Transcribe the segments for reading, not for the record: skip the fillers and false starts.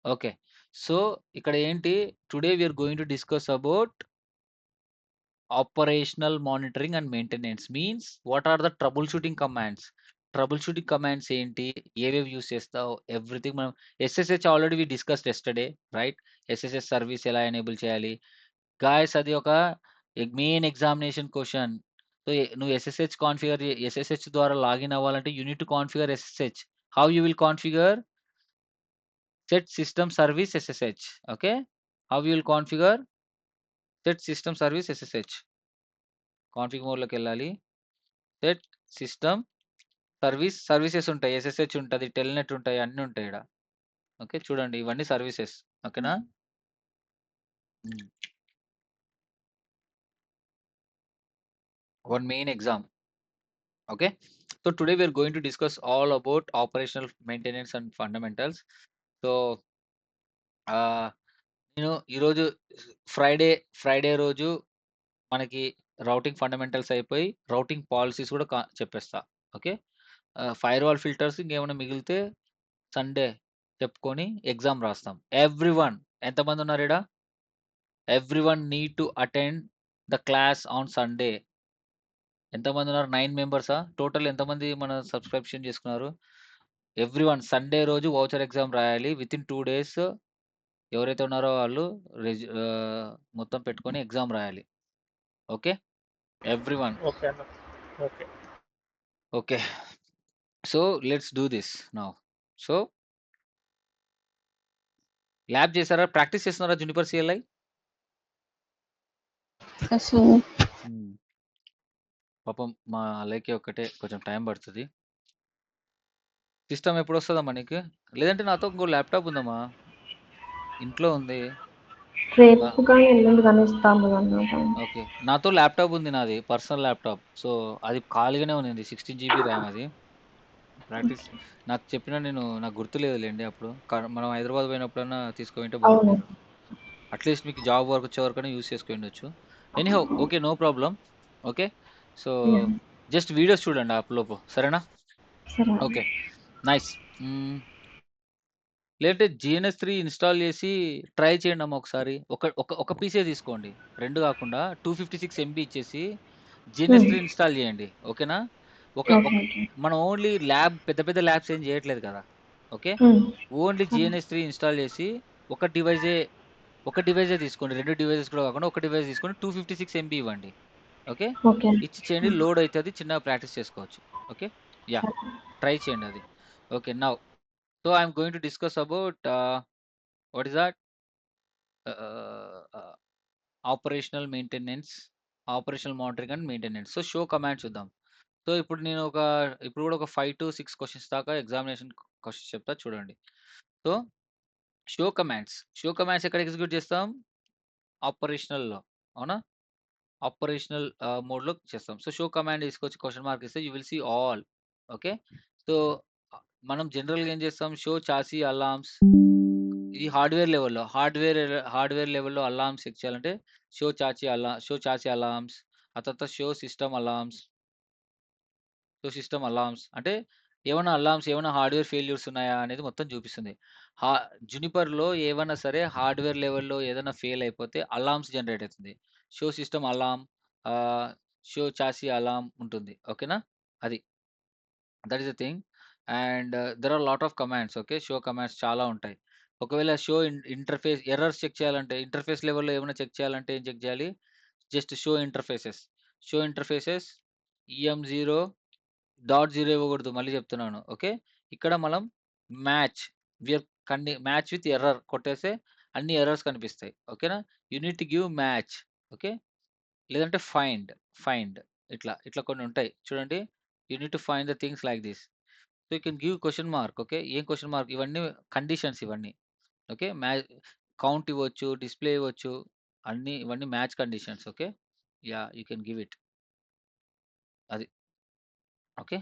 Okay. So, ఇక్కడ ఏంటి today we are going to discuss about operational monitoring and maintenance means what are the troubleshooting commands? Troubleshooting commands ఏంటి? ఏవేవి use చేస్తావు? Everything మనం SSH already we discussed yesterday right? SSH service ఎలా enable చేయాలి? Guys అది ఒక main examination question. So, నువ్వు SSH ద్వారా లాగిన్ అవ్వాలంటే you need to configure SSH. How you will configure? Set system service SSH. Okay. How you will configure? Set system service SSH. Config mode లోకి వెళ్ళాలి. Set system services ఉంటాయి. SSH ఉంటది, Telnet ఉంటాయి, అన్నీ ఉంటాయి ఈడ. ఓకే. చూడండి ఇవన్నీ సర్వీసెస్. ఓకేనా? One main exam. Okay. So today we are going to discuss all about operational maintenance and fundamentals. So నేను ఈరోజు ఫ్రైడే రోజు మనకి రౌటింగ్ ఫండమెంటల్స్ అయిపోయి రౌటింగ్ పాలిసీస్ కూడా చెప్పేస్తా. ఓకే. ఫైర్‌వాల్ ఫిల్టర్స్ ఇంకేమైనా మిగిలితే సండే చెప్పుకొని ఎగ్జామ్ రాస్తాం. ఎవ్రీవన్ ఎంతమందున్నారు ఈడ? Everyone need to attend the class on Sunday. ఎంతమందున్నారు? 9 మెంబర్సా? టోటల్ ఎంతమంది మన సబ్స్క్రిప్షన్ చేసుకున్నారు? ఎవ్రీవన్ సండే రోజు వౌచర్ ఎగ్జామ్ రాయాలి. వితిన్ 2 డేస్ ఎవరైతే ఉన్నారో వాళ్ళు మొత్తం పెట్టుకొని ఎగ్జామ్ రాయాలి. ఓకే. ఎవ్రీవన్. ఓకే అన్న. Okay. Okay. So let's do this now. So lab చేసారా? ప్రాక్టీస్ చేస్తున్నారా జునిపర్ సిఎల్ఐ? పాపం మా అలైకి ఒక్కటే కొంచెం టైం పడుతుంది. సిస్టమ్ ఎప్పుడు వస్తుందమ్మా నీకు? లేదంటే నాతో ఇంకో ల్యాప్టాప్ ఉందమ్మా, ఇంట్లో ఉంది. రేపు కానీ ఎల్లుండి కానీ ఇస్తాము అన్నమాట. ఓకే. నాతో ల్యాప్టాప్ ఉంది, నాది పర్సనల్ ల్యాప్టాప్. సో అది ఖాళీగానే ఉంది, 16 GB ర్యామ్. అది ప్రాక్టీస్ నాకు చెప్పినా నాకు గుర్తులేదు లేండి. అప్పుడు మనం హైదరాబాద్ పోయినప్పుడన్నా తీసుకుంటే అవును. బాగుంటుంది. అట్లీస్ట్ మీకు జాబ్ వర్క్ వచ్చే వరకైనా యూస్ చేసుకోవచ్చు. Anyhow okay, no problem. Okay. So Yeah. Just videos చూడండి లోపు, సరేనా? సరే. Okay, nice. లేదంటే GNS3 ఇన్‌స్టాల్ చేసి ట్రై చేయండి అమ్మ ఒకసారి. ఒక పీసే తీసుకోండి. 2 కాకుండా 256 MB ఇచ్చేసి GNS3 ఇన్‌స్టాల్ చేయండి. ఓకేనా? ఒక ఓకే. ఒక ఓకే. మనం ఓన్లీ పెద్ద ల్యాబ్స్ ఏం చేయట్లేదు కదా! ఓకే. ఓన్లీ GNS3 ఇన్‌స్టాల్ చేసి ఒక డివైజే ఒక డివైజే తీసుకోండి. 2 డివైసెస్ కూడా కాకుండా ఒక డివైస్ తీసుకొని 256 MB ఇవ్వండి. ఓకే. ఓకే. ఇచ్చి చేయండి. లోడ్ అయితది. చిన్నగా ప్రాక్టీస్ చేసుకోవచ్చు. ఓకే. యాహ్! ట్రై చేయండి అది. Okay. Now so I am going to discuss about what is that? Operational maintenance, operational monitoring and maintenance. So show command చూద్దాం. సో ఇప్పుడు కూడా ఒక 5-6 క్వెషన్స్ దాకా ఎగ్జామినేషన్ క్వెషన్స్ చెప్తా చూడండి. సో షో కమాండ్స్ ఎక్కడ ఎగ్జిక్యూట్ చేస్తాం? ఆపరేషనల్‌లో. అవునా? ఆపరేషనల్ మోడ్‌లో చేస్తాం. సో షో కమాండ్ తీసుకొచ్చి క్వెషన్ మార్క్ ఇస్తే you will see all. Okay. So మనం జనరల్‌గా ఏం చేస్తాం? Show chassis alarms. ఇది హార్డ్వేర్ లెవెల్‌లో అలార్మ్స్ చెక్ చేయాలంటే షో చాసీ అలార్మ్స్, ఆ తర్వాత షో సిస్టమ్ అలార్మ్స్ అంటే ఏమన్నా ఏమన్నా హార్డ్వేర్ ఫెయిల్యూర్స్ ఉన్నాయా అనేది మొత్తం చూపిస్తుంది. హా జునిపర్‌లో ఏవన్నా సరే హార్డ్వేర్ లెవెల్‌లో ఏదైనా ఫెయిల్ అయిపోతే అలార్మ్స్ జనరేట్ అవుతుంది. Show system alarm, ah, show chassis alarm ఉంటుంది. ఓకేనా? అది. That is the thing. And there are lot of commands. Okay. Show commands చాలా ఉంటాయి. ఒకవేళ షో ఇంటర్ఫేస్ ఎర్రర్స్ చెక్ చేయాలంటే, ఇంటర్ఫేస్ లెవెల్‌లో ఏమైనా చెక్ చేయాలంటే ఏం చెక్ చేయాలి? Just show interfaces EM0 dot 0 ఇవ్వకూడదు. మళ్ళీ చెప్తున్నాను. ఓకే. ఇక్కడ మనం మ్యాచ్ మ్యాచ్ విత్ ఎర్రర్ కొట్టేస్తే అన్ని ఎర్రర్స్ కనిపిస్తాయి. ఓకేనా? You need to give match. Okay. లేదంటే ఫైండ్ ఇట్లా కొన్ని ఉంటాయి. చూడండి. You need to find the things like this. So you can give question mark. Okay. ఏం క్వెషన్ మార్క్? ఇవన్నీ కండిషన్స్ ఇవన్నీ. ఓకే. కౌంట్ ఇవ్వచ్చు, డిస్‌ప్లే ఇవ్వచ్చు. ఇవన్నీ match conditions. Okay. Yeah! You can give it. అది. ఓకే.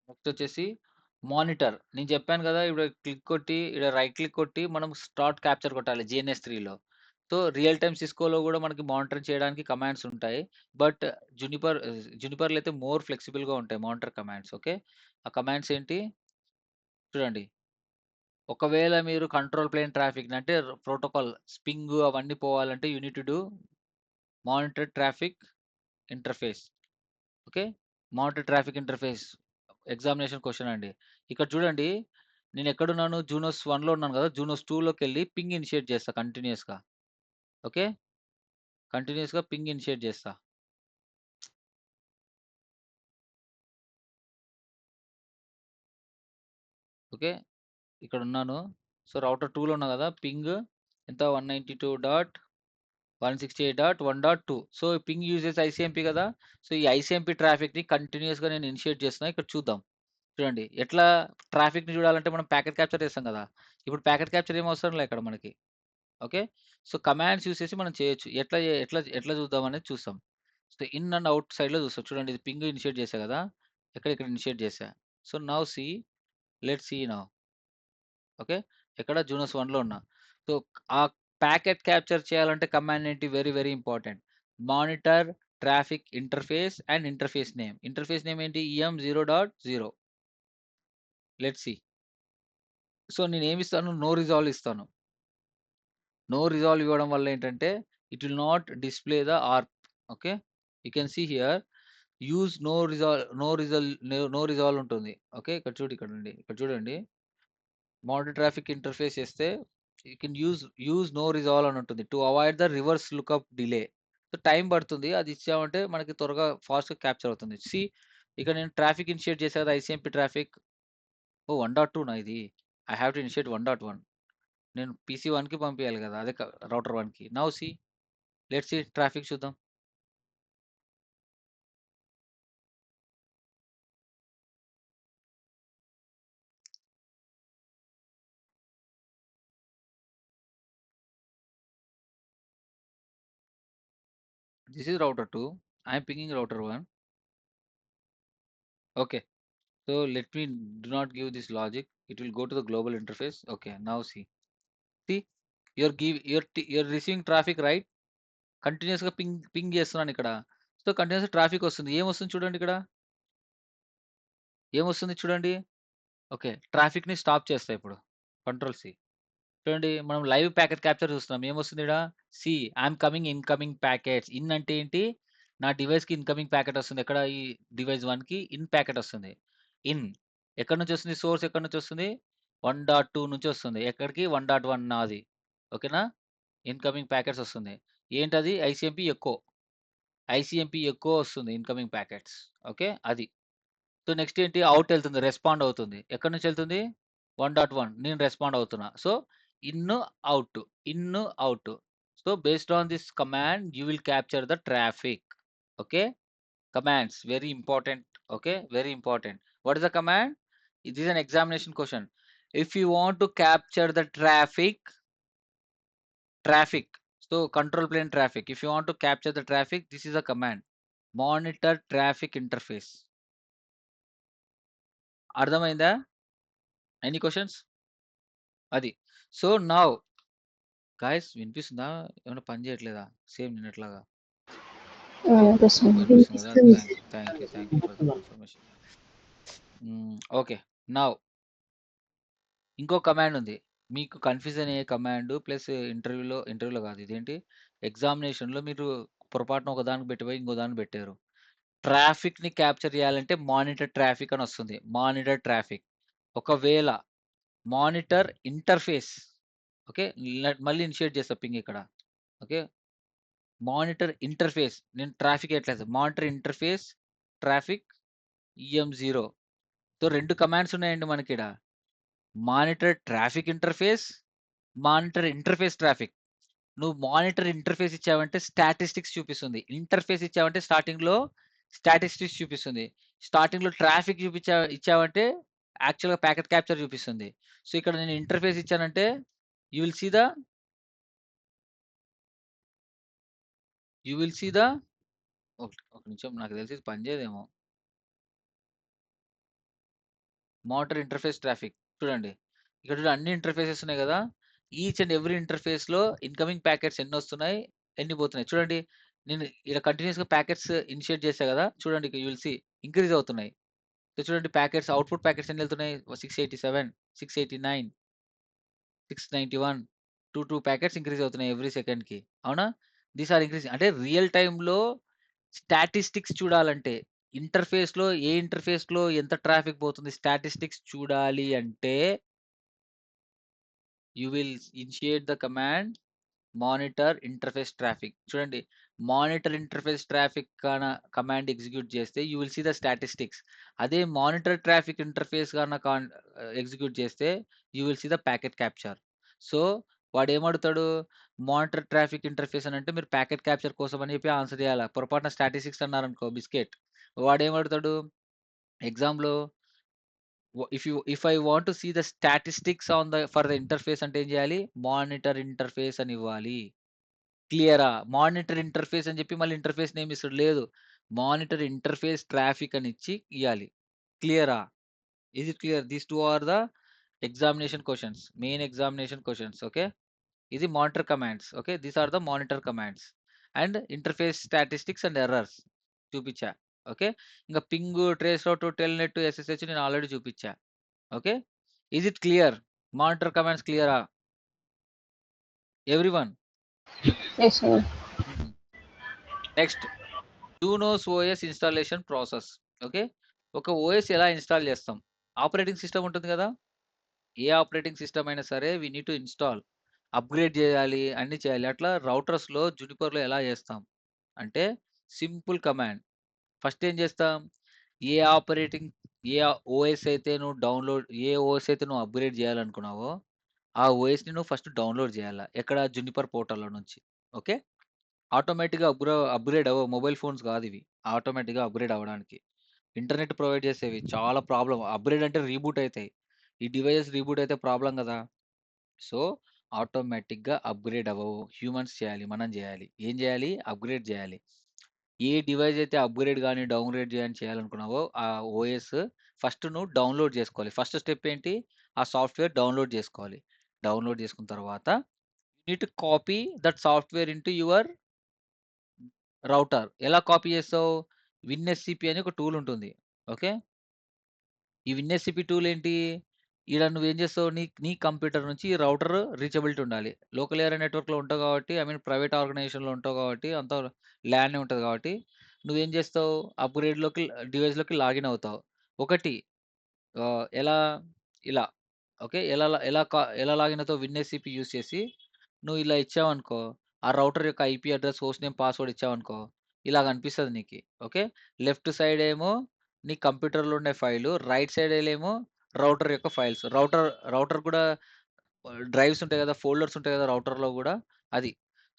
నెక్స్ట్ వచ్చేసి monitor. నేను చెప్పాను కదా! ఈడ రైట్ క్లిక్ కొట్టి మనం స్టార్ట్ క్యాప్చర్ కొట్టాలి GNS3లో. సో రియల్ టైమ్ సిస్కోలో కూడా మనకి మానిటర్ చేయడానికి కమాండ్స్ ఉంటాయి. బట్ జునిపర్‌లో అయితే మోర్ ఫ్లెక్సిబుల్‌గా ఉంటాయి మానిటర్ కమాండ్స్. ఓకే. ఆ కమాండ్స్ ఏంటి? చూడండి. ఒకవేళ మీరు కంట్రోల్ ప్లేన్ ట్రాఫిక్‌ని అంటే ప్రోటోకాల్ స్పింగ్ అవన్నీ పోవాలంటే you need to do monitor traffic interface. Okay. Monitor traffic interface examination question అండి. ఇక్కడ చూడండి. నేనెక్కడున్నాను? జూనోస్ 1లో ఉన్నాను గదా! జూనోస్ 2లోకెళ్ళి పింగ్ ఇనిషియేట్ చేస్తా కంటిన్యూయస్‌గా. ఓకే. కంటిన్యూయస్‌గా పింగ్ ఇనిషియేట్ చేస్తా. ఓకే. ఇక్కడున్నాను. సో, రౌటర్ 2లో ఉన్నా గదా! పింగ్ ఎంత 192.168.1.2 సో, పింగ్ యూజెస్ ఐసీఎంపీ గదా! సో, ఈ ఐసీఎంపీ ట్రాఫిక్‌ని కంటిన్యూయస్‌గా నేను ఇనిషియేట్ చేస్తున్నా. ఇక్కడ చూద్దాం. చూడండి. ఎట్లా ట్రాఫిక్‌ని చూడాలంటే మనం ప్యాకెట్ క్యాప్చర్ చేస్తాం గదా! ఇప్పుడు ప్యాకెట్ క్యాప్చర్ ఏం అవసరం లే ఇక్కడ మనకి. ఓకే. సో, కమాండ్స్ యూజ్ చేసి మనం చేయొచ్చు. ఎట్లా చూద్దాం అనేది చూస్తాం. సో, ఇన్ అండ్ ఔట్ సైడ్‌లో చూస్తాం. చూడండి ఇది పింగ్ ఇనిషియేట్ చేశా గదా! ఇక్కడ ఇనిషియేట్ చేశా. So, now see let's see now. Okay. ఎక్కడ జూనోస్ 1లో ఉన్నా. సో, ఆ ప్యాకెట్ క్యాప్చర్ చేయాలంటే కమాండ్ ఏంటి? Very very important. Monitor traffic interface and interface name. Interface name ఏంటి? em0.0 let's see. సో, నేనేమి ఇస్తాను? నో రిజాల్వ్ ఇస్తాను. నో రిజాల్వ్ ఇవ్వడం వల్ల ఏంటంటే it will not display the ARP. Okay. You can see here use no resolve ఉంటుంది. Okay. ఇక్కడ చూడండి. మానిటర్ ట్రాఫిక్ ఇంటర్ఫేస్ చేస్తే you can use no resolve అని ఉంటుంది. To avoid the reverse lookup delay. So, time పడుతుంది. అది ఇచ్చామంటే మనకి త్వరగా ఫాస్ట్‌గా క్యాప్చర్ అవుతుంది. ఇక్కడ నేను ట్రాఫిక్ ఇనిషియేట్ చేశా కదా! ICMP traffic. ఓహ్! 1.2 నా ఇది. I have to initiate 1.1. నేను పీసీ 1కి పంపియాలి కదా! అదే రౌటర్ 1కి. నౌ లెట్స్ సీ ట్రాఫిక్ చూద్దాం. This is router 2. I am pinging router 1. Okay. So, let me do not give this logic. It will go to the global interface. Okay. Now see you're receiving traffic right? కంటిన్యూయస్‌గా ping చేస్తున్నాను ఇక్కడ. So, కంటిన్యూయస్‌గా traffic వస్తుంది. ఏమొస్తుంది చూడండి ఇక్కడ. ఏమొస్తుంది చూడండి. ఓకే. ట్రాఫిక్‌ని స్టాప్ చేస్తా ఇప్పుడు. Control C. చూడండి మనం లైవ్ ప్యాకెట్ క్యాప్చర్ చూస్తున్నాం. ఏమొస్తుంది ఈడ? See I am coming incoming packets. In అంటే ఏంటి? నా డివైస్‌కి ఇన్‌కమింగ్ ప్యాకెట్ వస్తుంది. ఎక్కడ? ఈ డివైస్ 1కి ఇన్ ప్యాకెట్ వస్తుంది. ఇన్ ఎక్కడి నుంచి వస్తుంది? సోర్స్ ఎక్కడి నుంచి వస్తుంది? 1.2 నుంచి వస్తుంది. ఎక్కడికి? 1.1 నాది. ఓకేనా? ఇన్‌కమింగ్ ప్యాకెట్స్ వస్తుంది. ఏంటది? ICMP echo. ఐసీఎంపీ ఎకో వస్తుంది ఇన్‌కమింగ్ ప్యాకెట్స్. ఓకే. అది. సో, నెక్స్ట్ ఏంటి? ఔట్ ఎళ్తుంది. రెస్పాండ్ అవుతుంది. ఎక్కడి నుంచి ఎళ్తుంది? 1.1 నేను రెస్పాండ్ అవుతున్నా. So, in, out. In, out. So, based on this command you will capture the traffic. Okay. Commands very important. Okay. Very important. What is the command? It is an examination question. If you want to capture the traffic. So, control plane traffic. If you want to capture the traffic, this is a command. Monitor traffic interface. అర్థమైందా? Any questions? అది. So, now guys వినిపిస్తుందా? ఏమన్నా పని చేయట్లేదా? Same నిన్నట్లాగా. వినిపిస్తుంది. వినిపిస్తుంది కదా! Thank you for the confirmation. Okay. Now ఇంకో కమాండ్ ఉంది. మీకు కన్‌ఫ్యూజన్ అయ్యే కమాండ్ ప్లస్ ఇంటర్వ్యూలో కాదు. ఇదేంటి ఎగ్జామినేషన్‌లో మీరు పొరపాటున ఒక దానికి పెట్టిపోయి ఇంకో దానికి పెట్టారు. ట్రాఫిక్‌ని క్యాప్చర్ చేయాలంటే మానిటర్ ట్రాఫిక్ అని వస్తుంది. Monitor traffic. ఒకవేళ మానిటర్ ఇంటర్ఫేస్ ఓకే. మళ్ళీ ఇనిషియేట్ చేస్తా పింగ్ ఇక్కడ. ఓకే. మానిటర్ ఇంటర్ఫేస్ నేను ట్రాఫిక్ ఎట్లేదు. Monitor interface traffic EM0. So, 2 commands ఉన్నాయండి మనకిడ. Monitor traffic interface, monitor interface traffic. నువ్వు మానిటర్ ఇంటర్ఫేస్ ఇచ్చావంటే స్టాటిస్టిక్స్ చూపిస్తుంది. ఇంటర్ఫేస్ ఇచ్చావంటే స్టార్టింగ్‌లో స్టాటిస్టిక్స్ చూపిస్తుంది. స్టార్టింగ్‌లో ట్రాఫిక్ ఇచ్చావంటే యాక్చువల్‌గా ప్యాకెట్ క్యాప్చర్ చూపిస్తుంది. సో, ఇక్కడ నేను ఇంటర్ఫేస్ ఇచ్చానంటే you will see the you will see the ఒక నిమిషం నాకు తెలిసి ఇది పనిచేయదేమో. మానిటర్ ఇంటర్ఫేస్ ట్రాఫిక్ చూడండి. ఇక్కడ చూడండి అన్ని ఇంటర్ఫేసెస్ ఉన్నాయి కదా! ఈచ్ అండ్ ఎవ్రీ ఇంటర్ఫేస్‌లో ఇన్‌కమింగ్ ప్యాకెట్స్ ఎన్నొస్తున్నాయి, ఎన్ని పోతున్నాయి. చూడండి నేను ఈడ కంటిన్యూయస్‌గా ప్యాకెట్స్ ఇనిషియేట్ చేశా కదా! చూడండి యూ విల్ సీ ఇంక్రీజ్ అవుతున్నాయి. సో, చూడండి ప్యాకెట్స్ అవుట్‌పుట్ ప్యాకెట్స్ ఎన్నెళ్తున్నాయి? 687, 689, 691, 2 ప్యాకెట్స్ ఇంక్రీజ్ అవుతున్నాయి ఎవ్రీ సెకండ్‌కి. అవునా? These are increasing. అంటే రియల్ టైమ్‌లో స్టాటిస్టిక్స్ చూడాలంటే, ఏ ఇంటర్ఫేస్‌లో ఎంత ట్రాఫిక్ పోతుంది స్టాటిస్టిక్స్ చూడాలి అంటే, you will initiate the command monitor interface traffic. చూడండి, monitor interface traffic command execute చేస్తే you will see the statistics. అదే మానిటర్ ట్రాఫిక్ ఇంటర్ఫేస్ ఎగ్జిక్యూట్ చేస్తే you will see the packet capture. So వాడేమడుగుతాడు? Monitor traffic interface అని అంటే మీరు packet capture కోసం అని చెప్పి ఆన్సర్ చేయాలి. పొరపాటున స్టాటిస్టిక్స్ అన్నారనుకో బిస్కెట్. వాడేమడుగుతాడు ఎగ్జామ్‌లో? If I want to see the statistics for the interface అంటే ఏం చేయాలి? మానిటర్ ఇంటర్ఫేస్ అని ఇవ్వాలి. క్లియరా? మానిటర్ ఇంటర్ఫేస్ అని చెప్పి మళ్ళీ ఇంటర్ఫేస్ నేమ్ ఇస్తాడు. లేదు. మానిటర్ ఇంటర్ఫేస్ ట్రాఫిక్ అని ఇచ్చి ఇయ్యాలి. క్లియరా? Is it clear? These 2 are the examination questions. Main examination questions. Okay. ఇది monitor commands. Okay. These are the monitor commands. And interface statistics and errors చూపిచ్చా. ఓకే. ఇంక ping, traceroute, telnet, SSH నేను already చూపిచ్చా. Okay. Is it clear? Monitor commands క్లియరా? Everyone? Yes, sir. Hmm. Next Junos OS installation process. Okay. ఒక OS ఎలా install చేస్తాం? Operating system ఉంటుంది కదా! ఏ ఆపరేటింగ్ సిస్టమ్ అయినా సరే we need to install. Upgrade చేయాలి, అన్నీ చేయాలి. అట్లా రౌటర్స్‌లో జునిపర్‌లో ఎలా చేస్తాం? అంటే సింపుల్ కమాండ్. ఫస్ట్ ఏం చేస్తాం? ఏ ఆపరేటింగ్ ఏ ఓఎస్ అయితే నువ్వు అప్‌గ్రేడ్ చేయాలనుకున్నావో, ఆ ఓఎస్‌ని నువ్వు ఫస్ట్ డౌన్‌లోడ్ చేయాల. ఎక్కడ? జునిపర్ పోర్టల్‌లో నుంచి. ఓకే. ఆటోమేటిక్‌గా అప్‌గ్రేడ్ అవ్వవు. మొబైల్ ఫోన్స్ కాదివి. ఆటోమేటిక్‌గా అప్‌గ్రేడ్ అవ్వడానికి. ఇంటర్నెట్ ప్రొవైడ్ చేసేవి. చాలా ప్రాబ్లమ్. అప్‌గ్రేడ్ అంటే రీబూట్ అయితాయి. ఈ డివైసెస్ రీబూట్ అయితే ప్రాబ్లమ్ గదా! సో, ఆటోమేటిక్‌గా అప్‌గ్రేడ్ అవ్వవు. హ్యూమన్స్ చేయాలి. మనం చేయాలి. ఏం చేయాలి? అప్‌గ్రేడ్ చేయాలి. ఏ డివైస్ అయితే అప్‌గ్రేడ్ గాని, డౌన్‌గ్రేడ్ గాని చేయాలనుకున్నావో ఆ ఓఎస్ ఫస్ట్ నువ్వు డౌన్‌లోడ్ చేసుకోవాలి. ఫస్ట్ స్టెప్ ఏంటి? ఆ సాఫ్ట్‌వేర్ డౌన్‌లోడ్ చేసుకోవాలి. డౌన్‌లోడ్ చేసుకున్న తర్వాత you need to copy that software into your router. ఎలా కాపీ చేస్తావు? విన్‌ఎస్‌సిపి అని ఒక టూల్ ఉంటుంది. ఓకే. ఈ విన్‌ఎస్‌సిపి టూల్ ఏంటి? ఈడ నువ్వేం చేస్తావు? నీ నీ కంప్యూటర్ నుంచి ఈ రౌటర్ రీచబిలిటీ ఉండాలి. లోకల్ ఏరియా నెట్వర్క్‌లో ఉంటావు కాబట్టి, ప్రైవేట్ ఆర్గనైజేషన్‌లో ఉంటావు కాబట్టి, అంతా ల్యానే ఉంటది కాబట్టి, నువ్వేం చేస్తావు? డివైస్‌లోకి లాగిన్ అవుతావు. ఒకటి ఎలా? ఇలా. ఓకే. ఎలా లాగిన్ అవుతావు? విన్‌ఎస్‌సిపి యూజ్ చేసి నువ్వు ఇలా ఇచ్చావనుకో, ఆ రౌటర్ యొక్క IP address, host name, password ఇచ్చావనుకో, ఇలా కనిపిస్తది నీకి. ఓకే. లెఫ్ట్ సైడ్ ఏమో నీ కంప్యూటర్‌లో ఉండే ఫైలు, రైట్ సైడ్ ఏమో రౌటర్ యొక్క ఫైల్స్. రౌటర్ కూడా డ్రైవ్స్ ఉంటాయి కదా! ఫోల్డర్స్ ఉంటాయి కదా! రౌటర్‌లో గూడా అది.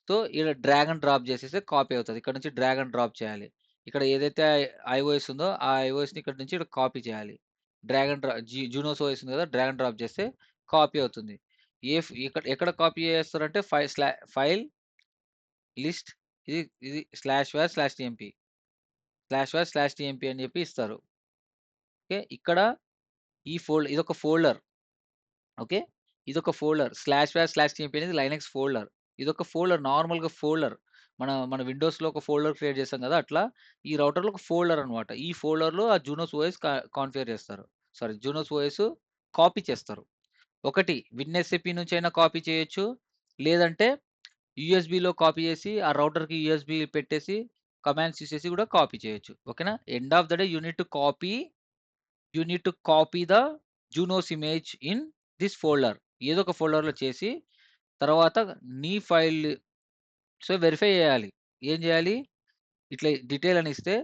సో, ఈడ డ్రాగ్ అండ్ డ్రాప్ చేసేస్తే కాపీ అవుతది. ఇక్కడ నుంచి డ్రాగ్ అండ్ డ్రాప్ చేయాలి. ఇక్కడ ఏదైతే ఐఓఎస్ ఉందో, ఆ ఐఓఎస్‌ని ఇక్కడ నుంచి ఈడ కాపీ చేయాలి. Drag and drag Junos OS ఉంది కదా! డ్రాగ్ అండ్ డ్రాప్ చేస్తే కాపీ అవుతుంది. ఎక్కడ కాపీ చేస్తారంటే ఫైల్ లిస్ట్ ఇది ఇది /var/tmp /var/tmp అని చెప్పి ఇస్తారు. ఓకే. ఇక్కడ ఇదొక ఫోల్డర్. ఓకే. ఇదొక ఫోల్డర్. /var/tmp అనేది లైనక్స్ ఫోల్డర్. ఇదొక ఫోల్డర్, నార్మల్‌గా ఫోల్డర్. మన విండోస్‌లో ఒక ఫోల్డర్ క్రియేట్ చేస్తాం కదా! అట్లా ఈ రౌటర్‌లో ఒక ఫోల్డర్ అన్నమాట. ఈ ఫోల్డర్‌లో ఆ జూనోస్ ఓఎస్ కాన్ఫిగర్ చేస్తారు. సారీ, జూనోస్ ఓఎస్ కాపీ చేస్తారు. ఒకటి విన్‌ఎస్‌సిపి నుంచైనా కాపీ చేయొచ్చు. లేదంటే యూఎస్‌బీలో కాపీ చేసి ఆ రౌటర్‌కి యూఎస్‌బీ పెట్టేసి కమాండ్స్ యూజ్ చేసి కూడా కాపీ చేయొచ్చు. ఓకేనా? End of the day you need to copy the Junos image in this folder. ఏదో ఒక ఫోల్డర్‌లో చేసి తర్వాత నీ ఫైల్ వెరిఫై చేయాలి. ఏం చేయాలి? ఇట్లా డీటెయిల్ అని ఇస్తే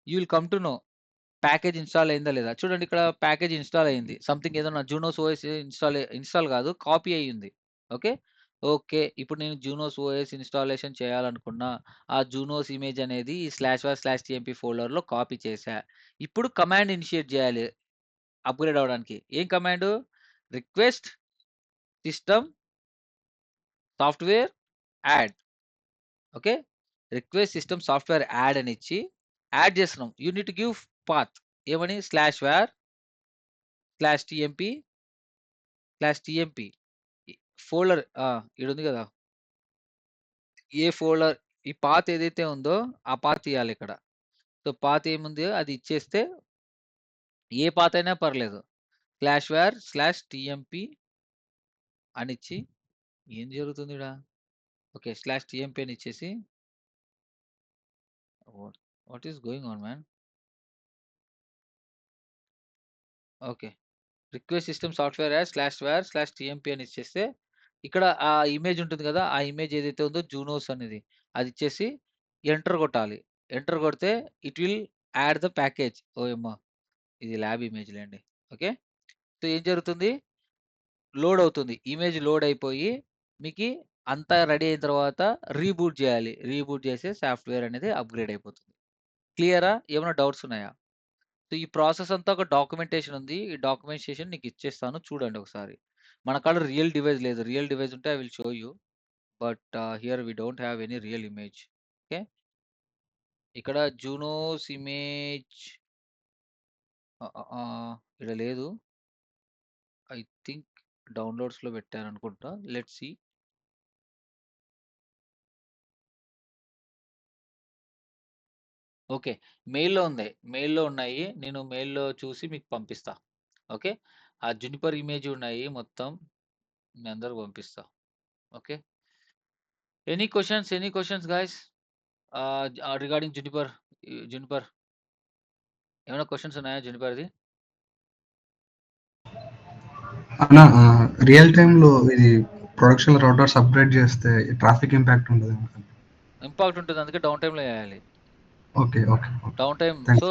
you will come to know package install అయిందా లేదా? చూడండి, ఇక్కడ ప్యాకేజ్ ఇన్‌స్టాల్ అయింది. సంథింగ్ ఏదన్నా జూనోస్ ఓఎస్ ఇన్‌స్టాల్ కాదు, కాపీ అయ్యింది. ఓకే. ఓకే. ఇప్పుడు నేను జూనోస్ ఓఎస్ ఇన్‌స్టాలేషన్ చేయాలనుకున్నా. ఆ జూనోస్ ఇమేజ్ అనేది ఈ /var/tmp ఫోల్డర్‌లో కాపీ చేశా. ఇప్పుడు కమాండ్ ఇనిషియేట్ చేయాలి అప్‌గ్రేడ్ అవ్వడానికి. ఏం command? Request system software add. Okay. Request system software add అని ఇచ్చి యాడ్ చేస్తున్నాం. You need to give path. ఏమని? /var/tmp ఈ ఫోల్డర్ ఈడుంది గదా! ఏ ఫోల్డర్ ఈ పాత్ ఏదైతే ఉందో ఆ పాత్ ఇయ్యాలిక్కడ. సో, పాత్ ఏముందో అది ఇచ్చేస్తే ఏ పాత్ అయినా పర్లేదు. /var/tmp అనిచ్చి ఏం జరుగుతుందిడ? ఓకే. /tmp అని ఇచ్చేసి what what is going on man? Okay. Request system software as /var/tmp అని ఇచ్చేస్తే ఇక్కడ ఆ ఇమేజ్ ఉంటుంది గదా! ఆ ఇమేజ్ ఏదైతే ఉందో జూనోస్ అనేది అది ఇచ్చేసి ఎంటర్ కొట్టాలి. ఎంటర్ కొడితే it will add the package. ఓయమ్మ! ఇది ల్యాబ్ ఇమేజ్ లెండి. ఓకే. సో, ఏం జరుగుతుంది? లోడ్ అవుతుంది. ఇమేజ్ లోడ్ అయిపోయి మీకి అంతా రెడీ అయిన తర్వాత రీబూట్ జేయాలి. రీబూట్ చేస్తే సాఫ్ట్‌వేర్ అనేది అప్‌గ్రేడ్ అయిపోతుంది. క్లియరా? ఏమైనా డౌట్స్ ఉన్నాయా? సో, ఈ ప్రాసెస్ అంతా ఒక డాక్యుమెంటేషన్ ఉంది. ఈ డాక్యుమెంటేషన్ నీకు ఇచ్చేస్తాను చూడండి ఒకసారి. మన కాడ రియల్ డివైస్ లేదు. రియల్ డివైస్ ఉంటే I will show you. But here we don't have any real image. Okay. ఇక్కడ జూనోస్ ఇమేజ్ ఈడ లేదు. ఐ థింక్ డౌన్‌లోడ్స్‌లో పెట్టాననుకుంటా. Let's see. ఓకే. మెయిల్‌లో ఉంది. మెయిల్‌లో ఉన్నాయి. నేను మెయిల్‌లో చూసి మీకు పంపిస్తా. ఓకే. ఆ జునిపర్ ఇమేజ్ ఉన్నాయి మొత్తం. మీ అందరికి పంపిస్తా. Okay. Any questions? Any questions guys? Regarding Juniper ఏమైనా క్వెషన్స్ ఉన్నాయా జునిపర్‌ది? అన్న రియల్ టైమ్‌లో ఇది ప్రొడక్షన్ రౌటర్స్ అప్‌గ్రేడ్ చేస్తే ట్రాఫిక్ ఇంపాక్ట్ ఉండదా? ఇంపాక్ట్ ఉంటుంది. అందుకే డౌన్ టైమ్‌లో ఎయాలి. Okay. Okay. Okay. Downtime. So,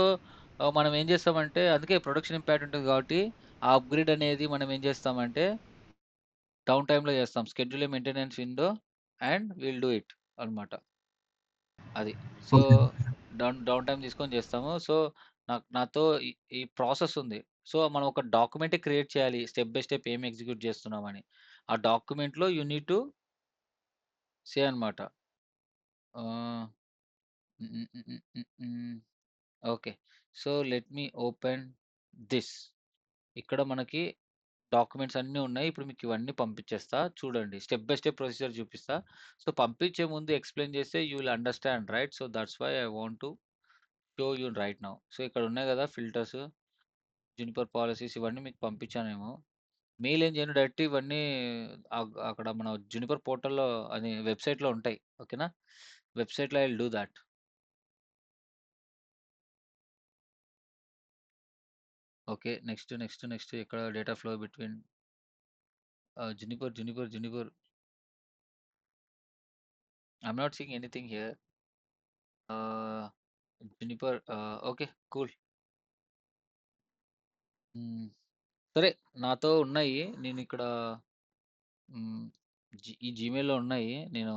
thanks. మనం ఏం చేస్తామంటే అందుకే ప్రొడక్షన్ ఇంపాక్ట్ ఉంటుంది కాబట్టి ఆ అప్‌గ్రేడ్ అనేది మనం ఏం చేస్తామంటే డౌన్ టైమ్‌లో చేస్తాం. Schedule a maintenance window and will do it అన్నమాట. అది. So, okay. Down down time తీసుకొని చేస్తాము. సో, నాతో ఈ ఈ ప్రాసెస్ ఉంది. సో, మనం ఒక డాక్యుమెంటే క్రియేట్ చేయాలి. స్టెప్ బై స్టెప్ ఏం ఎగ్జిక్యూట్ చేస్తున్నామని. ఆ డాక్యుమెంట్‌లో యూ నీడ్ టు సే అన్నమాట. ఆహ్, హ్మ్. హ్మ్. హ్మ్. హ్మ్. హ్మ్. Okay. So, let me open this. ఇక్కడ మనకి డాక్యుమెంట్స్ అన్నీ ఉన్నాయి. ఇప్పుడు మీకు ఇవన్నీ పంపించేస్తా. చూడండి. స్టెప్ బై స్టెప్ ప్రొసీజర్ చూపిస్తా. సో, పంపించే ముందు ఎక్స్‌ప్లెయిన్ చేస్తే you will understand right? So, that's why I want to show you right now. So, ఇక్కడ ఉన్నాయి గదా! ఫిల్టర్స్, జునిపర్ పాలిసీస్ ఇవన్నీ మీకు పంపించానేమో. మెయిల్ ఏం చేయను డైరెక్ట్ ఇవన్నీ అక్కడ మన జునిపర్ పోర్టల్‌లో అది వెబ్‌సైట్‌లో ఉంటాయి. ఓకేనా? వెబ్‌సైట్‌లో I will do that. Okay. Next ఎక్కడ data flow between Juniper I am not seeing anything here. Ah, Juniper okay. Cool. Hmm. సరే. నాతో ఉన్నాయి. నేనిక్కడ హ్మ్. ఈ జీమెయిల్‌లో ఉన్నాయి. నేను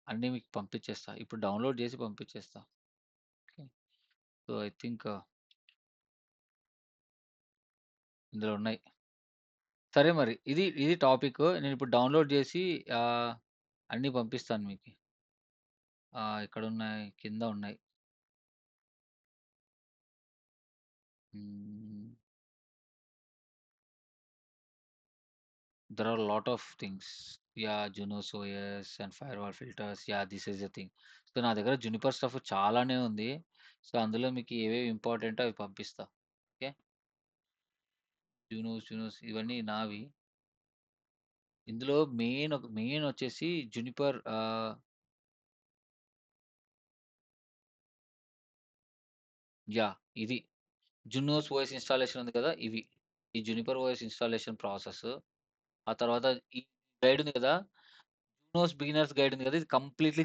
అన్నీ మీకు పంపించేస్తా. ఇప్పుడు డౌన్‌లోడ్ చేసి పంపించేస్తా. ఓకే. సో, ఐ థింక్ ఇందులో ఉన్నాయి. సరే మరి. ఇది టాపిక్. నేనిప్పుడు డౌన్‌లోడ్ చేసి ఆహ్, అన్నీ పంపిస్తాను మీకు. ఎక్కడున్నాయి? కింద ఉన్నాయి. హ్మ్. There are a lot of things. Yeah, Junos OS and firewall filters. Yeah, this is the thing. So, నా దగ్గర జునిపర్ స్టఫ్ చాలానే ఉంది. సో, అందులో మీకు ఏవేవి ఇంపార్టెంటో అవి పంపిస్తా. ఓకే. జునోస్ ఇవన్నీ నావి. ఇందులో మెయిన్ వచ్చేసి జునిపర్ యాహ్! ఇది. జునోస్ ఓఎస్ ఇన్‌స్టాలేషన్ ఉంది కదా! ఇవి. ఈ జునిపర్ ఓఎస్ ఇన్‌స్టాలేషన్ ప్రాసెస్. ఆ తర్వాత ఈ గైడ్ ఉంది కదా! జూనోస్ బిగినర్స్ గైడ్ ఉంది కదా! ఇది కంప్లీట్‌లీ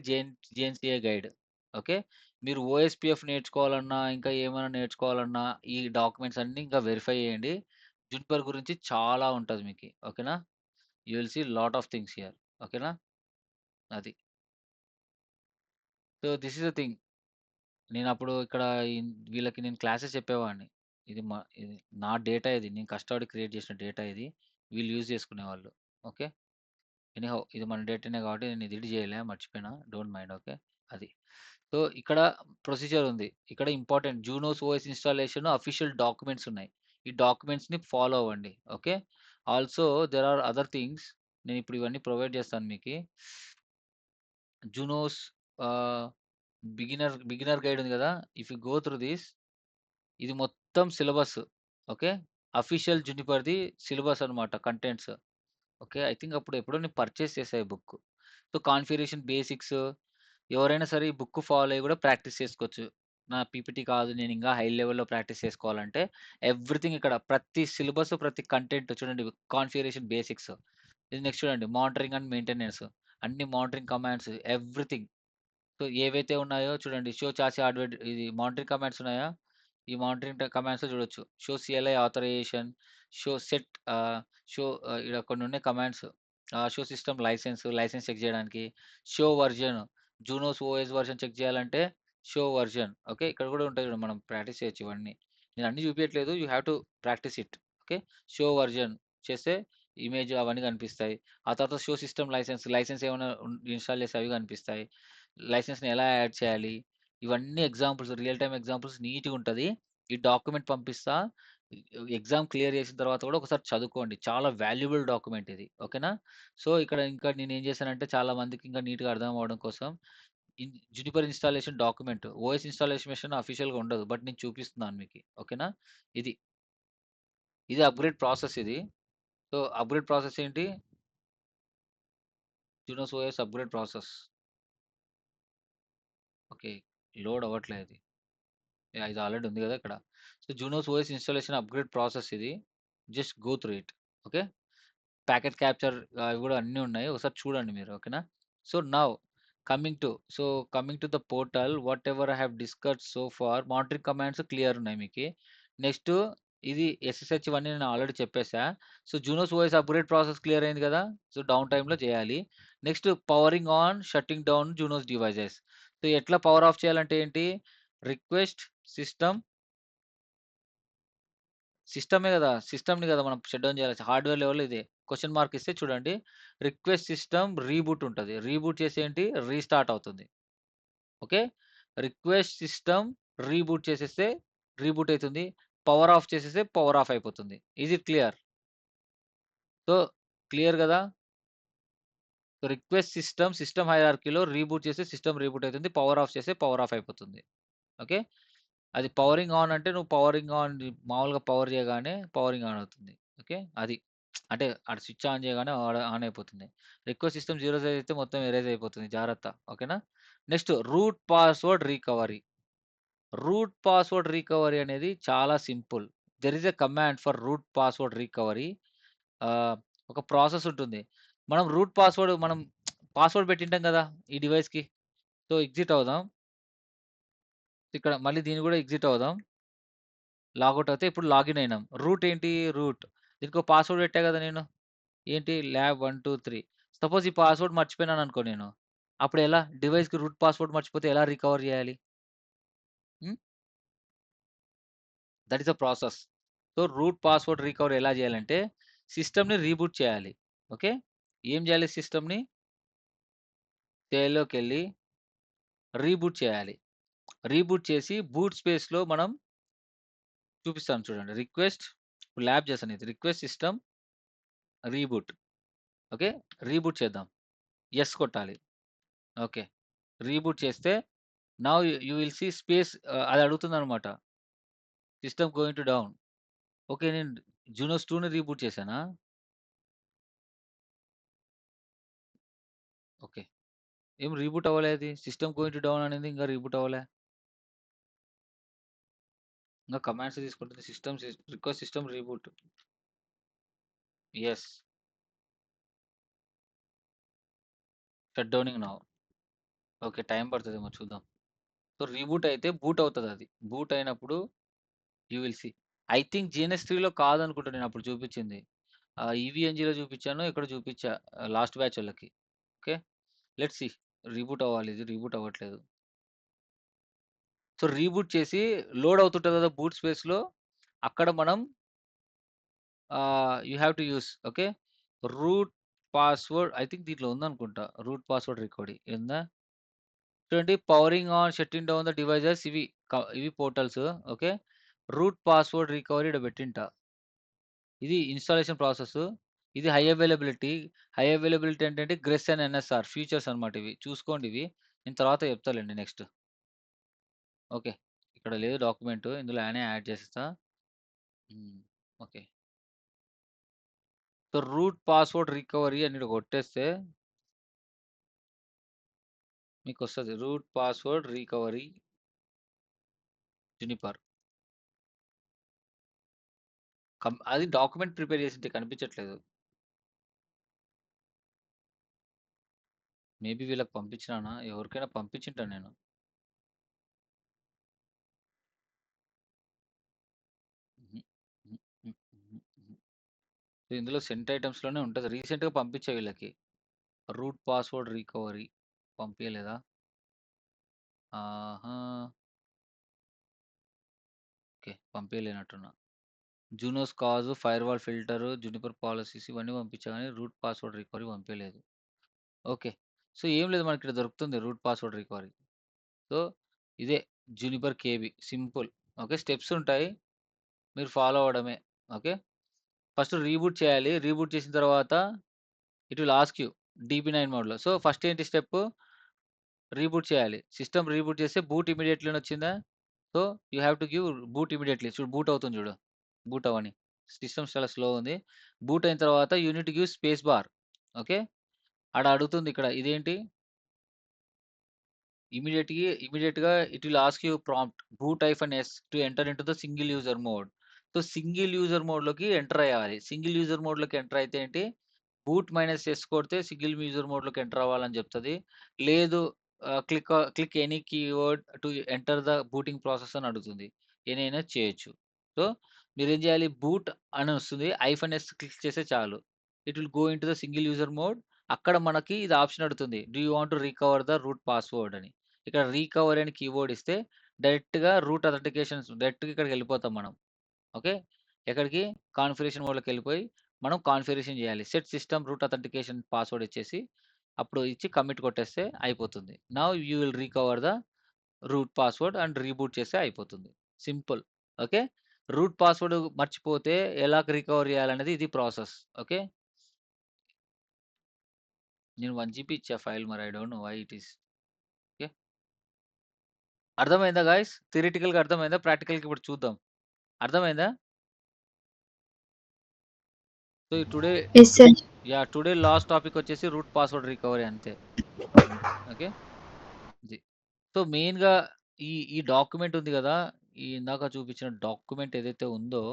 జేఎన్‌సీఏ గైడ్. ఓకే. మీరు ఓఎస్‌పీఎఫ్ నేర్చుకోవాలన్నా, ఇంకా ఏమైనా నేర్చుకోవాలన్నా ఈ డాక్యుమెంట్స్ అన్నీ ఇంకా వెరిఫై చేయండి. జునిపర్ గురించి చాలా ఉంటది మీకి. ఓకేనా? You will see lot of things here. ఓకేనా? అది. So, this is the thing. నేనప్పుడు ఇక్కడ వీళ్ళకి నేను క్లాసెస్ చెప్పేవాడిని. ఇది నా డేటా ఇది. నేను కష్టపడి క్రియేట్ చేసిన డేటా ఇది. వీళ్ళు యూజ్ చేసుకునేవాళ్ళు. ఓకే. ఎనీహౌ ఇది మన డేటానే కాబట్టి నేను ఇది చేయలే మర్చిపోయినా. Don't mind. ఓకే. అది. సో, ఇక్కడ ప్రొసీజర్ ఉంది. ఇక్కడ important Junos OS installation official documents ఉన్నాయి. ఈ డాక్యుమెంట్స్‌ని ఫాలో అవ్వండి. Okay. Also there are other things. నేనిప్పుడు ఇవన్నీ ప్రొవైడ్ చేస్తాను మీకి. జూనోస్ ఆహ్, బిగినర్ గైడ్ ఉంది కదా! If you go through this ఇది మొత్తం సిలబస్. ఓకే. అఫీషియల్ జునిపర్‌ది సిలబస్ అన్నమాట కంటెంట్స్. ఓకే. ఐ థింక్ అప్పుడు ఎప్పుడో నేను పర్చేస్ చేశా ఈ బుక్. సో, కాన్ఫిగరేషన్ బేసిక్స్ ఎవరైనా సరే ఈ బుక్ ఫాలో అయ్యి కూడా ప్రాక్టీస్ చేసుకోవచ్చు. నా పీపీటీ కాదు నేనింకా హై లెవెల్‌లో ప్రాక్టీస్ చేసుకోవాలంటే ఎవ్రీథింగ్ ఇక్కడ ప్రతి సిలబస్, ప్రతి కంటెంట్ చూడండి కాన్ఫిగరేషన్ బేసిక్స్. ఇది నెక్స్ట్ చూడండి మానిటరింగ్ అండ్ మెయింటెనెన్స్ అన్ని మానిటరింగ్ కమాండ్స్ ఎవ్రీథింగ్. సో, ఏవైతే ఉన్నాయో చూడండి. షో చాసి హార్డ్‌వేర్ ఇది మానిటరింగ్ కమాండ్స్ ఉన్నాయా? ఈ మానిటరింగ్ కమాండ్స్‌లో చూడొచ్చు. Show CLI authorization, show set show ఈడ కొన్నున్నాయి commands. Show system license check జేయడానికి. Show version, Junos OS version check చేయాలంటే షో వర్జన్. ఓకే. ఇక్కడ కూడా ఉంటాయి చూడండి. మనం ప్రాక్టీస్ చేయొచ్చు ఇవన్నీ. నేను అన్నీ చూపియట్లేదు. You have to practice it. Okay. Show version చేస్తే ఇమేజ్ అవన్నీ కనిపిస్తాయి. ఆ తర్వాత షో సిస్టమ్ లైసెన్స్ ఏమైనా ఇన్‌స్టాల్ చేస్తే అవి కనిపిస్తాయి. లైసెన్స్‌ని ఎలా యాడ్ చేయాలి? ఇవన్నీ ఎగ్జాంపుల్స్ రియల్ టైమ్ ఎగ్జాంపుల్స్ నీట్‌గుంటది. ఈ డాక్యుమెంట్ పంపిస్తా. ఎగ్జామ్ క్లియర్ చేసిన తర్వాత కూడా ఒకసారి చదువుకోండి. చాలా వాల్యుబుల్ డాక్యుమెంట్ ఇది. ఓకేనా? సో, ఇక్కడ ఇంకా నేనేం చేశానంటే చాలా మందికి ఇంకా నీట్‌గా అర్థం అవ్వడం కోసం Juniper installation document. OS installation అఫీషియల్‌గా ఉండదు. బట్ నేను చూపిస్తున్నాను మీకి. ఓకేనా? ఇది. ఇది అప్‌గ్రేడ్ ప్రాసెస్ ఇది. సో, అప్‌గ్రేడ్ ప్రాసెస్ ఏంటి? Junos OS upgrade process. Okay. Load అవ్వట్లే ఇది. యాహ్! ఇది ఆల్రెడీ ఉంది గదా! ఇక్కడ. So, Junos OS installation upgrade process ఇది. Just go through it. Okay. Packet capture అవి గూడా అన్నీ ఉన్నాయి. ఒకసారి చూడండి మీరు. ఓకేనా? So, now so, coming to the portal whatever I have discussed so far monitoring commands clear ఉన్నాయి మీకి. నెక్స్ట్ ఇది ఎస్ఎస్‌హెచ్ ఇవన్నీ నేను ఆల్రెడీ చెప్పేసా. So, Junos OS upgrade process clear అయింది గదా! సో, డౌన్ టైమ్‌లో చేయాలి. Next powering on, shutting down Junos devices. So, ఎట్లా పవర్ ఆఫ్ చేయాలంటే ఏంటి? రిక్వెస్ట్ సిస్టమ్ సిస్టమే గదా! సిస్టమ్‌ని గదా! మనం షట్ డౌన్ జేయాలి. హార్డ్‌వేర్ లెవెల్‌లో ఇదే. క్వెషన్ మార్క్ ఇస్తే చూడండి. రిక్వెస్ట్ సిస్టమ్ రీబూట్ ఉంటది. రీబూట్ చేసి ఏంటి? రీస్టార్ట్ అవుతుంది. ఓకే. రిక్వెస్ట్ సిస్టమ్ రీబూట్ చేసేస్తే రీబూట్ అయితుంది. పవర్ ఆఫ్ చేసేస్తే పవర్ ఆఫ్ అయిపోతుంది. Is it clear? So, clear గదా! సో, రిక్వెస్ట్ సిస్టమ్ హైరార్కీలో రీబూట్ చేస్తే సిస్టమ్ రీబూట్ అయితుంది. పవర్ ఆఫ్ చేస్తే పవర్ ఆఫ్ అయిపోతుంది. ఓకే. అది పవరింగ్ ఆన్ అంటే నువ్వు పవరింగ్ ఆన్ మామూలుగా పవర్ చేయగానే పవరింగ్ ఆన్ అవుతుంది. ఓకే. అది. అంటే అటు స్విచ్ ఆన్ చేయగానే ఆన్ అయిపోతుంది. రిక్వెస్ట్ సిస్టమ్ జీరో సైజ్ అయితే మొత్తం ఎరేజ్ అయిపోతుంది. జాగ్రత్త. ఓకేనా? Next root password recovery. Root password recovery అనేది చాలా simple. There is a command for root password recovery. Ah, ఒక ప్రాసెస్ ఉంటుంది. మనం పాస్వర్డ్ పెట్టింటాం కదా! ఈ డివైస్‌కి. సో, ఎగ్జిట్ అవుదాం. ఇక్కడ మళ్ళీ దీన్ని కూడా ఎగ్జిట్ అవుదాం. లాగౌట్ అయితే ఇప్పుడు లాగిన్ అయినాం. రూట్ ఏంటి? రూట్. దీనికో పాస్వర్డ్ పెట్టా గదా నేను. ఏంటి ల్యాబ్ 1, 2, 3. సపోజ్ ఈ పాస్వర్డ్ మర్చిపోయినాననుకో నేను. అప్పుడెలా? డివైస్‌కి రూట్ పాస్వర్డ్ మర్చిపోతే ఎలా రికవర్ జేయాలి? Hmm. That is the process. So, root password recovery ఎలా జేయాలంటే సిస్టమ్‌ని రీబూట్ చేయాలి. ఓకే. ఏం జేయాలి సిస్టమ్‌ని? లోకెళ్ళి రీబూట్ చేయాలి. రీబూట్ చేసి బూట్ స్పేస్‌లో మనం చూపిస్తాను చూడండి. ఇప్పుడు ల్యాబ్ చేశాను ఇది. Request system reboot. Okay. Reboot చేద్దాం. యెస్ కొట్టాలి. ఓకే. రీబూట్ చేస్తే now you will see space అది అడుగుతుందనమాట. System going to down. Okay. నేను జునోస్ 2ని రీబూట్ చేశానా? ఓకే. ఏం రీబూట్ అవ్వలే అది. సిస్టమ్ గోయింగ్ టు డౌన్ అనేది ఇంకా రీబూట్ అవ్వలే. ఇంకా కమాండ్స్ తీసుకుంటుంది. Request system reboot. Yes. Shut downing now. Okay. Time పడతదేమో చూద్దాం. సో, రీబూట్ అయితే బూట్ అవుతదది. బూట్ అయినప్పుడు you will see. I think GNS 3లో కాదనుకుంటా నేనప్పుడు చూపిచ్చింది. ఈవీఎన్‌జీలో చూపిచ్చానో ఎక్కడో చూపిచ్చా లాస్ట్ బ్యాచోళ్ళకి. ఓకే. Let's see. రీబూట్ అవ్వాలి ఇది. రీబూట్ అవ్వట్లేదు. సో, రీబూట్ చేసి లోడ్ అవుతుంటది కదా! బూట్ స్పేస్‌లో అక్కడ మనం you have to use okay. Root password I think దీంట్లో ఉందనుకుంటా. రూట్ పాస్వర్డ్ రికవరీ ఉందా? చూడండి powering on, shutting down the devices ఇవి portals okay. Root password recovery ఈడ పెట్టింటా. ఇది ఇన్‌స్టాలేషన్ ప్రాసెస్. ఇది హై అవైలబిలిటీ. హై అవైలబిలిటీ ఏంటంటే గ్రెస్ అండ్ ఎన్ఎస్ఆర్ ఫీచర్స్ అన్నమాట ఇవి. చూసుకోండి ఇవి. నేను తర్వాత చెప్తాలెండి నెక్స్ట్. ఓకే. ఇక్కడ లేదు డాక్యుమెంట్. ఇందులో ఆయనే యాడ్ చేసేస్తా. Okay. So, root password recovery అని ఈడ కొట్టేస్తే మీకొస్తది. Root password recovery Juniper. అది డాక్యుమెంట్ ప్రిపేర్ చేసింటే కనిపించట్లేదు. మేబీ వీళ్ళకి పంపించినానా? ఎవరికైనా పంపించుంటా నేను. హుహు. హ్మ్. హ్మ్. హ్మ్. హ్మ్. సో, ఇందులో సెంట్ ఐటెమ్స్‌లోనే ఉంటది. రీసెంట్‌గా పంపించా వీళ్ళకి. రూట్ పాస్వర్డ్ రికవరీ పంపియలేదా? ఆహా! ఓకే. పంపియలేనట్టున్నా. జూనోస్ కాజు, ఫైర్‌వాల్ ఫిల్టరు, జునిపర్ పాలిసీస్ ఇవన్నీ పంపించా గానీ రూట్ పాస్వర్డ్ రికవరీ పంపియలేదు. ఓకే. సో, ఏం లేదు మనకిక్కడ దొరుకుతుంది రూట్ పాస్వర్డ్ రికవరీ. సో, ఇదే Juniper KB simple. Okay. Steps ఉంటాయి. మీరు ఫాలో అవ్వడమే. ఓకే. ఫస్ట్ రీబూట్ చేయాలి. రీబూట్ చేసిన తర్వాత ఇట్ విల్ ఆస్క్ యూ డీబీ9 మోడ్‌లో. సో, ఫస్ట్ ఏంటి స్టెప్పు? రీబూట్ చేయాలి. సిస్టమ్ రీబూట్ చేస్తే బూట్ ఇమ్మీడియేట్‌లీ అని వచ్చిందా? So, you have to give boot immediately. చూడు బూట్ అవుతుంది చూడు. బూట్ అవ్వని. సిస్టమ్ చాలా స్లో ఉంది. బూట్ అయిన తర్వాత you need to give space bar. Okay. ఆడ అడుగుతుంది ఇక్కడ ఇదేంటి? ఇమ్మీడియేట్‌గా it will ask you prompt boot-s to enter into the single user mode. So, single user మోడ్‌లోకి ఎంటర్ అయ్యాలి. సింగిల్ యూజర్ మోడ్‌లోకి ఎంటర్ అయితే ఏంటి? boot-s కొడితే సింగిల్ యూజర్ మోడ్‌లోకి ఎంటర్ అవ్వాలని చెప్తది. లేదు click any keyword to enter the booting process అని అడుగుతుంది. ఏనైనా చేయొచ్చు. సో, మీరేం చేయాలి? బూట్ అని వస్తుంది. -s క్లిక్ చేస్తే చాలు. It will go into the single user mode. అక్కడ మనకి ఇది ఆప్షన్ అడుగుతుంది. Do you want to recover the root password అని. ఇక్కడ రికవర్ అని కీవర్డ్ ఇస్తే డైరెక్ట్‌గా రూట్ అథెంటికేషన్స్ డైరెక్ట్‌గా ఇక్కడికెళ్ళిపోతాం మనం. ఓకే. ఎక్కడికి? కాన్ఫిగరేషన్ మోడ్‌లోకెళ్ళిపోయి మనం కాన్ఫిగరేషన్ చేయాలి. Set system root authentication password ఇచ్చేసి అప్పుడు ఇచ్చి కమిట్ కొట్టేస్తే అయిపోతుంది. Now you will recover the root password and reboot చేస్తే అయిపోతుంది. సింపుల్. ఓకే. రూట్ పాస్వర్డ్ మర్చిపోతే ఎలా రికవర్ చేయాలనేది ఇది ప్రాసెస్. ఓకే. నేను 1 జీబీ ఇచ్చా ఫైల్ మరి I don't know why it is. Okay. అర్థమైందా గైస్? థియరిటికల్‌గా అర్థమైందా? ప్రాక్టికల్‌గా ఇప్పుడు చూద్దాం. అర్థమైందా? సో, yes sir. Today last topic వచ్చేసి రూట్ పాస్వర్డ్ రికవరీ అంతే. ఓకే. ఇది. సో, మెయిన్‌గా ఈ డాక్యుమెంట్ ఉంది గదా! ఈ ఇందాక చూపించిన డాక్యుమెంట్ ఏదైతే ఉందో,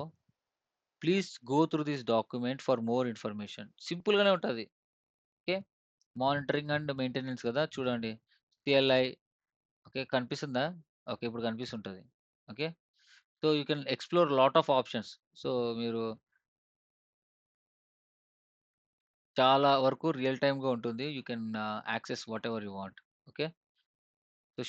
please go through this document for more information. సింపుల్‌గానే ఉంటది. ఓకే. మానిటరింగ్ అండ్ మెయింటెనెన్స్ గదా! చూడండి. CLI okay. కనిపిస్తుందా? ఓకే. ఇప్పుడు కనిపిస్తుంటది. Okay. So, you can explore lot of options. So, మీరు చాలా వరకు రియల్ టైమ్‌గా ఉంటుంది. You can access whatever you want. Okay. So,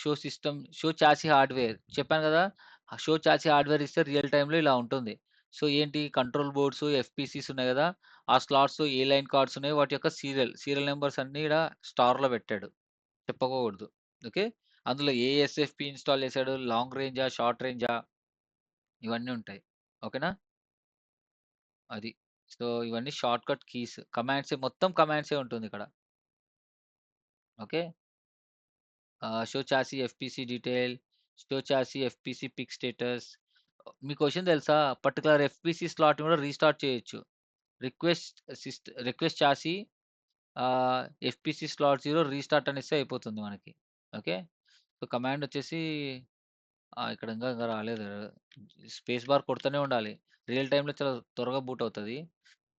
show chassis hardware చెప్పాను గదా! ఆ షో చాసీ హార్డ్‌వేర్ ఇస్తే రియల్ టైమ్‌లో ఇలా ఉంటుంది. సో, ఏంటి కంట్రోల్ బోర్డ్స్, ఎఫ్‌పీసీస్ ఉన్నాయి గదా! ఆ స్లాట్స్ ఏ లైన్ కార్డ్స్ ఉన్నాయో వాటి యొక్క సీరియల్ నంబర్స్ అన్నీ ఈడ స్టార్‌లో పెట్టాడు. చెప్పకూడదు. ఓకే. అందులో ఏ ఎస్ఎఫ్‌పి ఇన్‌స్టాల్ చేశాడు, లాంగ్ రేంజా, షార్ట్ రేంజా ఇవన్నీ ఉంటాయి. ఓకేనా? అది. సో, ఇవన్నీ షార్ట్‌కట్ కీస్. మొత్తం కమాండ్సే ఉంటుందిక్కడ. Okay. Show chassis FPC detail, show chassis FPC PIC status. మీకో విషయం తెలుసా? పర్టిక్యులర్ ఎఫ్‌పీసీ స్లాట్‌ని కూడా రీస్టార్ట్ చేయొచ్చు. Request chassis FPC slot 0 restart అనేస్తే అయిపోతుంది మనకి. ఓకే. సో, కమాండ్ వచ్చేసి ఇక్కడ ఇంకా రాలేదు. స్పేస్ బార్ కొడుతూనే ఉండాలి. రియల్ టైమ్‌లో చాలా త్వరగా బూట్ అవుతది.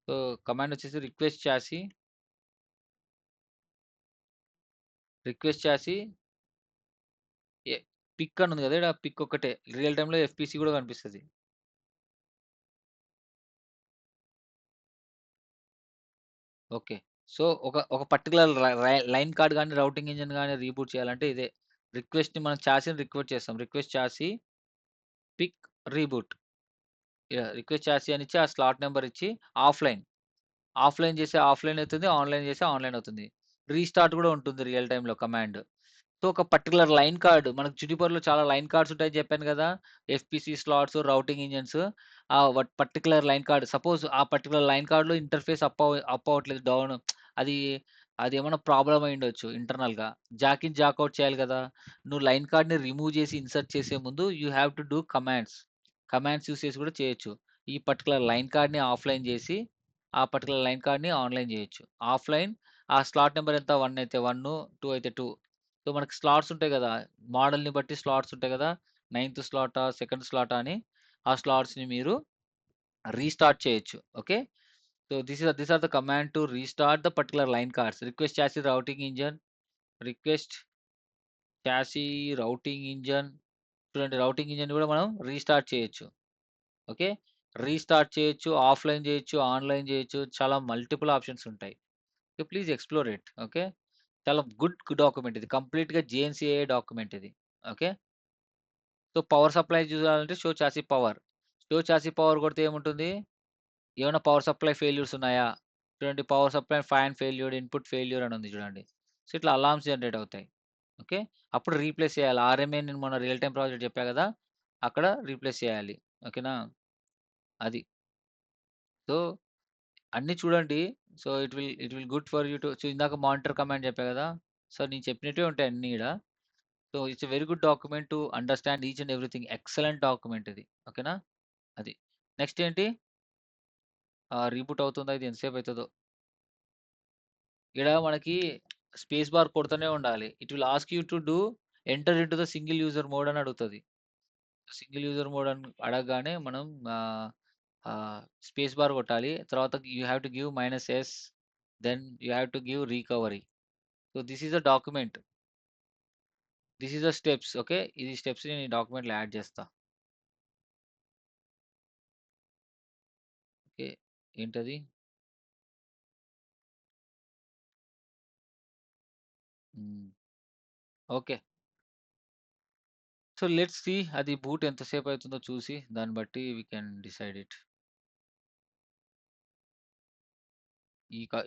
సో, కమాండ్ వచ్చేసి రిక్వెస్ట్ చాసీ ఎ పిక్ అని ఉంది కదా! ఈడ పిక్ ఒక్కటే. రియల్ టైమ్‌లో ఎఫ్‌పీసీ కూడా కనిపిస్తది. ఓకే. సో, ఒక పర్టిక్యులర్ లైన్ కార్డ్ గాని, రౌటింగ్ ఇంజిన్ గాని రీబూట్ చేయాలంటే ఇదే. మనం చాసీని రిక్వెస్ట్ చేస్తాం. Request chassis PIC reboot. Request chassis అని ఇచ్చి, ఆ స్లాట్ నంబర్ ఇచ్చి ఆఫ్‌లైన్. ఆఫ్‌లైన్ చేస్తే ఆఫ్‌లైన్ అవుతుంది. ఆన్‌లైన్ చేస్తే ఆన్‌లైన్ అవుతుంది. రీస్టార్ట్ కూడా ఉంటుంది రియల్ టైమ్‌లో కమాండ్. సో, ఒక పర్టిక్యులర్ లైన్ కార్డ్ మనకు జునిపర్‌లో చాలా లైన్ కార్డ్స్ ఉంటాయని చెప్పాను కదా! FPC slots, routing engines. Particular line card suppose ఆ పర్టిక్యులర్ లైన్ కార్డ్‌లో ఇంటర్ఫేస్ అప్ అవ్వట్లేదు. అది అదేమన్నా ప్రాబ్లమ్ అయ్యుండొచ్చు ఇంటర్నల్‌గా. జాక్ ఇన్, జాక్ ఔట్ చేయాలి గదా! నువ్వు లైన్ కార్డ్‌ని రిమూవ్ చేసి ఇన్సర్ట్ చేసే ముందు you have to do commands. Commands use చేసి కూడా చేయొచ్చు. ఈ పర్టిక్యులర్ లైన్ కార్డ్‌ని ఆఫ్‌లైన్ చేసి, ఆ పర్టిక్యులర్ లైన్ కార్డ్‌ని ఆన్‌లైన్ చేయొచ్చు. ఆఫ్‌లైన్ ఆ స్లాట్ నంబర్ ఎంత 1 అయితే 1, 2 అయితే 2. సో, మనకి స్లాట్స్ ఉంటాయి గదా! మోడల్‌ని బట్టి స్లాట్స్ ఉంటాయి గదా! నైన్త్ స్లాటా, సెకండ్ స్లాటా అని ఆ స్లాట్స్‌ని మీరు రీస్టార్ట్ చేయొచ్చు. Okay. So, these are the command to restart the particular line cards. Request chassis routing engine, request chassis routing engine. చూడండి, రౌటింగ్ ఇంజిన్ కూడా మనం రీస్టార్ట్ చేయొచ్చు. ఓకే. రీస్టార్ట్ చేయొచ్చు, ఆఫ్‌లైన్ చేయొచ్చు, ఆన్‌లైన్ చేయొచ్చు. చాలా మల్టిపుల్ ఆప్షన్స్ ఉంటాయి. So, please explore it. Okay. చాలా గుడ్ డాక్యుమెంట్ ఇది. కంప్లీట్‌గా జేఎన్‌సీఏ డాక్యుమెంట్ ఇది. ఓకే. సో, పవర్ సప్లై చూడాలంటే show chassis power. Show chassis power కొడితే ఏముంటుంది? ఏమైనా పవర్ సప్లై ఫెయిల్యూర్స్ ఉన్నాయా? చూడండి, power supply fan failure, input failure అని ఉంది చూడండి. సో, ఇట్లా అలార్మ్స్ జనరేట్ అవుతాయి. ఓకే. అప్పుడు రీప్లేస్ చేయాలి. ఆర్ఎంఏ నేను మొన్న రియల్ టైమ్ ప్రాజెక్ట్ చెప్పా గదా! అక్కడ రీప్లేస్ చేయాలి. ఓకేనా? అది. సో, అన్నీ చూడండి. So, it will good for you to so, ఇందాక మానిటర్ కమాండ్ చెప్పా గదా! సో, నేను చెప్పినట్టే ఉంటాయి అన్నీ ఈడ. So, it's a very good document to understand each and everything. Excellent document ఇది. ఓకేనా? అది. నెక్స్ట్ ఏంటి? రీబూట్ అవుతుందా? ఇది ఎంతసేపు అయితదో? ఈడ మనకి స్పేస్ బార్ కొడుతూనే ఉండాలి. It will ask you to do enter into the single user mode అని అడుగుతది. సింగిల్ యూజర్ మోడ్ అని అడగగానే మనం స్పేస్ బార్ కొట్టాలి. తర్వాత you have to give -S, then you have to give recovery. So, this is the document. This is the steps. Okay. ఇది steps నేను ఈ డాక్యుమెంట్‌లో యాడ్ చేస్తా. ఓకే. ఏంటది? Hmm. Okay. So, let's see అది boot ఎంతసేపు అవుతుందో చూసి దాన్ని బట్టి వి కెన్ డిసైడ్ ఇట్.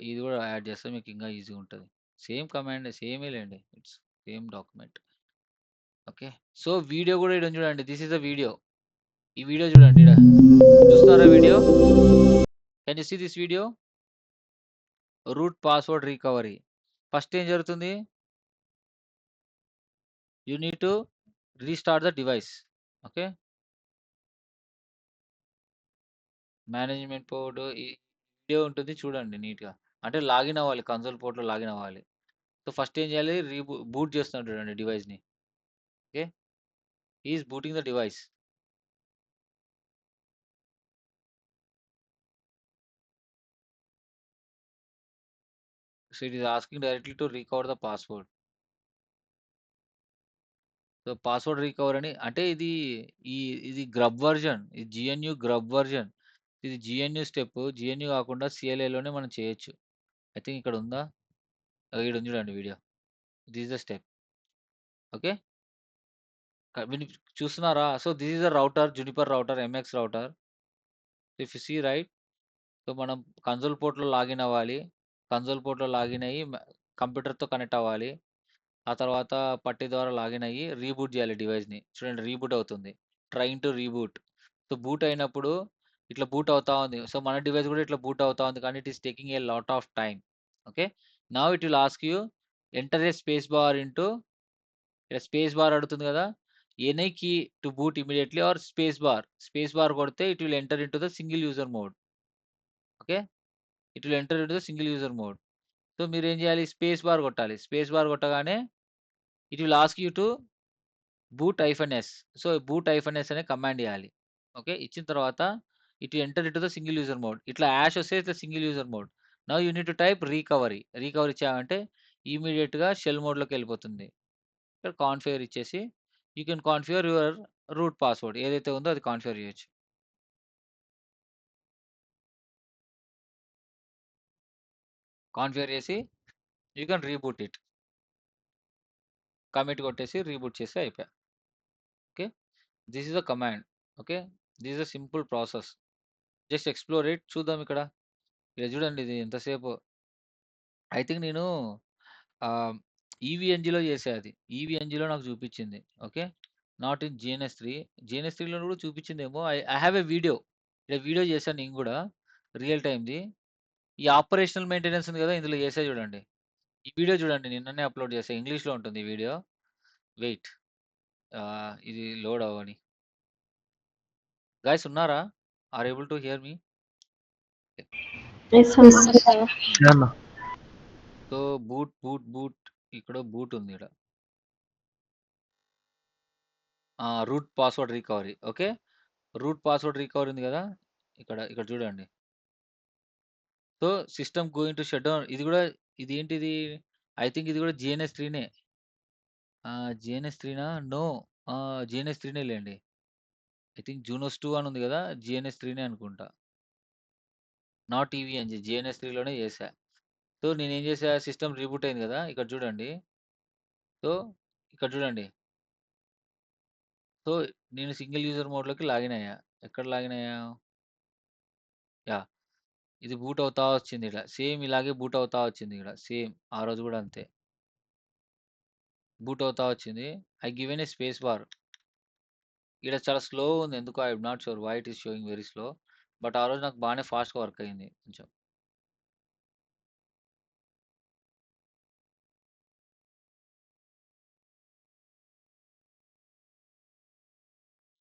ఇది కూడా యాడ్ చేస్తే మీకు ఇంకా ఈజీగా ఉంటది. సేమ్ కమాండ్ సేమే లేండి. It's same document. Okay. So, video కూడా ఈడ ఉంది చూడండి. This is the video. ఈ వీడియో చూడండి ఈడ. చూస్తున్నారా video? Can you see this video? Root password recovery. First ఏం జరుగుతుంది? You need to restart the device. Okay. Management port ఈ వీడియో ఉంటుంది చూడండి నీట్‌గా. అంటే లాగిన్ అవ్వాలి. కన్సోల్ పోర్ట్‌లో లాగిన్ అవ్వాలి. సో, ఫస్ట్ ఏం చేయాలి? బూట్ చేస్తున్నాడు చూడండి డివైస్‌ని. Okay. He is booting the device. So, it is asking directly to recover the password. So, password recover అని అంటే ఈ ఇది గ్రబ్ వెర్షన్. ఇది జీఎన్యూ గ్రబ్ వెర్షన్. ఇది జీఎన్యూ స్టెప్. జీఎన్యూ కాకుండా సీఎల్ఏలోనే మనం చేయొచ్చు. ఐ థింక్ ఇక్కడ ఉందా? ఈడ ఉంది చూడండి video. This is the step. Okay. విని చూస్తున్నారా? So, this is the router, Juniper router, MX router. If you see right. So, మనం కన్సోల్ పోర్ట్‌లో లాగిన్ అవ్వాలి. కన్సోల్ పోర్ట్‌లో లాగిన్ అయ్యి కంప్యూటర్‌తో కనెక్ట్ అవ్వాలి. ఆ తర్వాత పట్టి ద్వారా లాగిన్ అయ్యి రీబూట్ చేయాలి డివైస్‌ని. చూడండి, రీబూట్ అవుతుంది. Trying to reboot. So, boot అయినప్పుడు ఇట్లా బూట్ అవుతా ఉంది. సో, మన డివైస్ కూడా ఇట్లా బూట్ అవుతా ఉంది. కానీ it is taking a lot of time. Okay. Now it will ask you enter a space bar into ఇక్కడ స్పేస్ బార్ అడుగుతుంది కదా! Any key to boot immediately or space bar. Space bar కొడితే it will enter into the single user mode. Okay. It will enter into the single user mode. So, మీరేం చేయాలి? Space bar కొట్టాలి. Space bar కొట్టగానే it will ask you to బూట్-S. So, boot s అనే command ఇయ్యాలి. Okay. ఇచ్చిన తర్వాత it enter into the single user mode. ఇట్లా hash వస్తే ఇట్లా single user mode. Now you need to type recovery. Recovery ఇచ్చామంటే ఇమ్మీడియేట్‌గా షెల్ మోడ్‌లోకెళ్ళిపోతుంది. ఇక్కడ కాన్ఫిగర్ ఇచ్చేసి you can configure your root password ఏదైతే ఉందో అది కాన్ఫిగర్ చేయొచ్చు. కాన్ఫిగర్ చేసి you can reboot it. Commit కొట్టేసి రీబూట్ చేస్తే అయిపాయే. Okay. This is the command. Okay. This is the simple process. Just explore it. చూద్దాం ఇక్కడ. ఇక్కడ చూడండి ఇది ఎంతసేపు ఐ థింక్ నేను ఆహ్, ఈవీఎన్‌జిలో చేశా అది. ఈవీఎన్‌జిలో నాకు చూపించింది. ఓకే. Not in GNS three. జీఎన్ఎస్3లో కూడా చూపించిందేమో. I have a video. ఇక్కడ వీడియో చేశాను నేను కూడా రియల్ టైమ్‌ది. ఈ ఆపరేషనల్ మెయింటెనెన్స్ ఉంది కదా! ఇందులో చేశా చూడండి. ఈ వీడియో చూడండి. నిన్ననే అప్‌లోడ్ చేశా. ఇంగ్లీష్‌లో ఉంటుంది ఈ వీడియో. వెయిట్. ఇది లోడ్ అవ్వని. గైస్ ఉన్నారా? Are able to hear me? Yes అన్న. హ్మ్. యాహ్! అన్న. సో, బూట్ ఇక్కడ బూట్ ఉంది ఈడ. Route password recovery. Okay. Root password recovery ఉంది గదా! ఇక్కడ చూడండి. So, system going to shut down. ఇదేంటిది? ఐ థింక్ ఇది గూడా జీఎన్ఎస్ 3నే. జీఎన్ఎస్ 3నా? నో. జీఎన్ఎస్ 3నే లేండి. ఐ థింక్ జూనోస్ 2 అని ఉంది గదా! జీఎన్ఎస్ 3నే అనుకుంటా. నాట్ ఈవీఎన్‌జీ జీఎన్ఎస్ 3లోనే చేశా. సో, నేనేం చేశా సిస్టమ్ రీబూట్ అయింది గదా! ఇక్కడ చూడండి. సో, ఇక్కడ చూడండి. సో, నేను సింగిల్ యూజర్ మోడ్‌లోకి లాగిన్ అయ్యా. ఎక్కడ లాగిన్ అయ్యా? యాహ్! ఇది బూట్ అవుతా వచ్చింది ఈడ. సేమ్ ఇలాగే బూట్ అవుతా వచ్చింది ఈడ. సేమ్ ఆ రోజు గూడా అంతే. బూట్ అవుతా వచ్చింది. I given a space bar. ఈడ చాలా స్లో ఉంది. ఎందుకో I am not sure why it is showing very slow. But ఆ రోజు నాకు బానే ఫాస్ట్‌గా వర్క్ అయింది కొంచెం.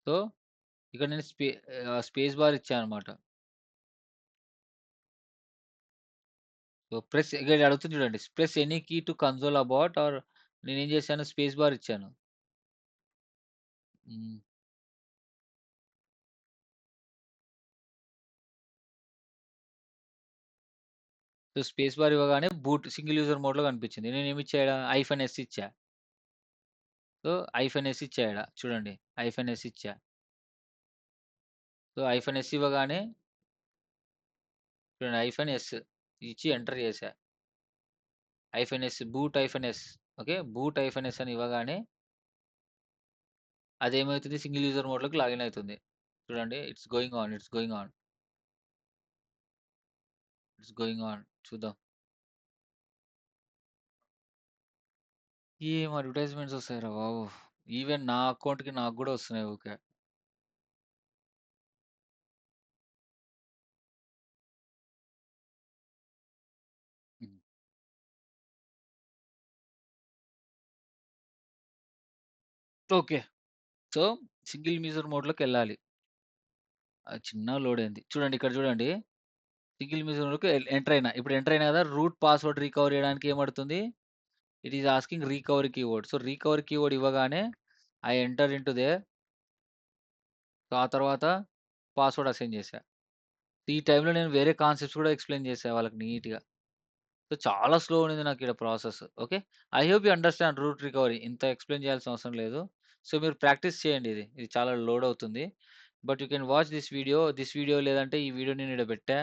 సో, ఇక్కడ నేను స్పేస్ బార్ ఇచ్చా అన్నమాట. సో, ఇక్కడ అడుగుతుంది చూడండి. Press any key to console about or నేనేం చేశాను స్పేస్ బార్ ఇచ్చాను. హ్మ్. సో, స్పేస్ బార్ ఇవ్వగానే బూట్ సింగిల్ యూజర్ మోడ్‌లో కనిపించింది. నేనేమిచ్చా ఈడ -S ఇచ్చా. సో, -S ఇచ్చా ఈడ చూడండి. -S ఇచ్చా. సో, -S ఇవ్వగానే చూడండి -S ఇచ్చి ఎంటర్ చేశా. -S boot -S okay. Boot -S అని ఇవ్వగానే అదేమైతుంది సింగిల్ యూజర్ మోడ్‌లోకి లాగిన్ అయితుంది. చూడండి ఇట్స్ గోయింగ్ ఆన్. చూద్దాం. ఏం అడ్వర్టైజ్‌మెంట్స్ వస్తాయిరా బాబు! ఈవెన్ నా అకౌంట్‌కి నాకు గూడా వస్తున్నాయి okay. Hmm. Okay. So, single user మోడ్‌లోకెళ్ళాలి. చిన్నగా లోడ్ అయింది. చూడండి ఇక్కడ చూడండి. సింగిల్ యూజర్ మోడ్‌లోకి ఎంటర్ అయినా. ఇప్పుడు ఎంటర్ అయినా కదా! రూట్ పాస్వర్డ్ రికవర్ చేయడానికి ఏమడుతుంది? It is asking recovery keyword. So, recovery keyword ఇవ్వగానే I enter into there. So, ఆ తర్వాత పాస్వర్డ్ అసైన్ చేశా. ఈ టైంలో నేను వేరే కాన్సెప్ట్స్ కూడా ఎక్స్‌ప్లెయిన్ చేశా వాళ్ళకి నీట్‌గా. సో, చాలా స్లో ఉండింది నాకీడ process. Okay. I hope you understand root recovery. ఇంత ఎక్స్‌ప్లెయిన్ చేయాల్సిన అవసరం లేదు. సో, మీరు ప్రాక్టీస్ చేయండి ఇది. ఇది చాలా లోడ్ అవుతుంది. But you can watch this video. లేదంటే ఈ వీడియో నేను ఈడ పెట్టా.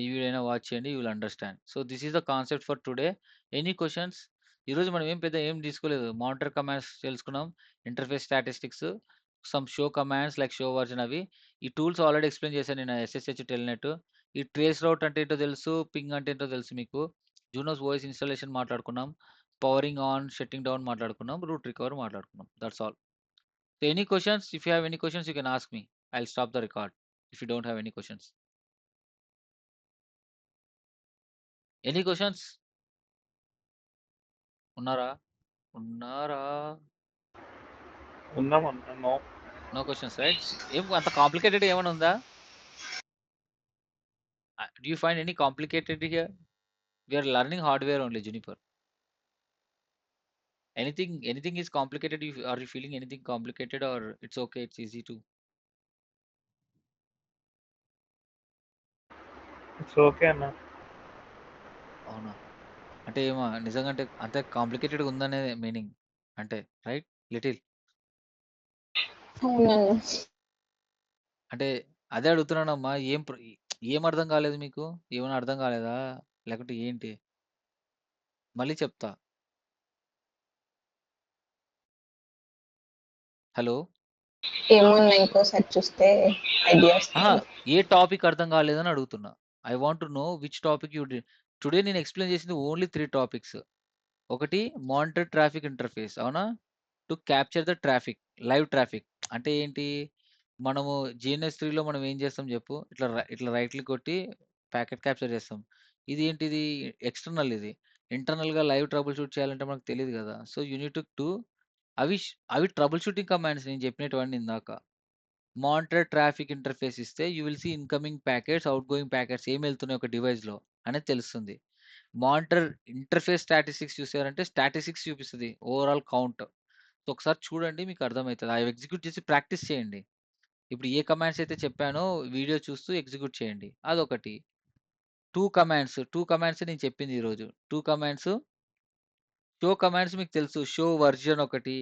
ఈ వీడియో అయినా వాచ్ చేయండి. You will understand. So, this is the concept for today. Any questions? ఈరోజు మనం ఏం తీసుకోలేదు. మానిటర్ కమాండ్స్ తెలుసుకున్నాం. Interface statistics, some show commands like show version అవి. ఈ టూల్స్ ఆల్రెడీ ఎక్స్‌ప్లెయిన్ చేశాను నేను SSH టెల్‌నెట్. ఈ ట్రేస్ రౌట్ అంటే ఏంటో తెలుసు. పింగ్ అంటే ఏంటో తెలుసు మీకు. జూనోస్ వాయిస్ ఇన్‌స్టాలేషన్ మాట్లాడుకున్నాం. పవరింగ్ ఆన్, షట్టింగ్ డౌన్ మాట్లాడుకున్నాం. రూట్ రికవర్ మాట్లాడుకున్నాం. That's all. So, any questions? If you have any questions you can ask me. I will stop the record if you don't have any questions. Any questions? ఉన్నారా? ఉన్నారా? ఉందామన్నా. No. No questions right? ఏం అంత complicated ఏమైనా ఉందా? Do you find any complicated here? We are learning hardware only Juniper. Anything is complicated? Are you feeling anything complicated or it's okay, it's easy to? It's okay అన్న. అవునా? అంటే నిజంగా అంటే అంతే కాంప్లికేటెడ్‌గా ఉందనే మీనింగ్. అంటే రైట్? లిటిల్. అవునన్నా. అంటే అదే అడుగుతున్నానమ్మా. ఏం అర్థం కాలేదు మీకు? ఏమైనా అర్థం కాలేదా? లేకుంటే ఏంటి? మళ్ళీ చెప్తా. హలో! ఏమన్నా ఇంకోసారి చూస్తే ఐడియా అహా! వస్తది. ఏ టాపిక్ అర్థం కాలేదని అడుగుతున్నా. I want to know which topic today నేను ఎక్స్‌ప్లెయిన్ చేసింది ఓన్లీ 3 టాపిక్స్. ఒకటి మానిటర్ ట్రాఫిక్ ఇంటర్ఫేస్ అవునా? To capture the traffic, live traffic. అంటే ఏంటి? మనము జీఎన్ఎస్ 3లో మనం ఏం చేస్తాం చెప్పు? ఇట్లా రైట్ క్లిక్ కొట్టి ప్యాకెట్ క్యాప్చర్ చేస్తాం. ఇది ఏంటిది? ఎక్స్టర్నల్ ఇది. ఇంటర్నల్‌గా లైవ్ ట్రబుల్ షూట్ చేయాలంటే మనకు తెలీదు గదా! So, you need to do అవి ట్రబుల్ షూటింగ్ కమాండ్స్ నేను చెప్పినటువన్నీ ఇందాక. మానిటర్ ట్రాఫిక్ ఇంటర్ఫేస్ ఇస్తే you will see incoming packets, outgoing packets ఏమెళ్తున్నాయి ఒక డివైస్‌లో అనేది తెలుస్తుంది. మానిటర్ ఇంటర్ఫేస్ స్టాటిస్టిక్స్ చూసారంటే స్టాటిస్టిక్స్ చూపిస్తది. Overall count. సో, ఒకసారి చూడండి మీకు అర్థమైతది. అవి ఎగ్జిక్యూట్ చేసి ప్రాక్టీస్ చేయండి. ఇప్పుడు ఏ కమాండ్స్ అయితే చెప్పానో వీడియో చూస్తూ ఎగ్జిక్యూట్ చేయండి. అదొకటి. 2 కమాండ్స్ నేను చెప్పింది ఈరోజు. 2 కమాండ్స్ షో కమాండ్స్ మీకు తెలుసు. షో వర్షన్ ఒకటి,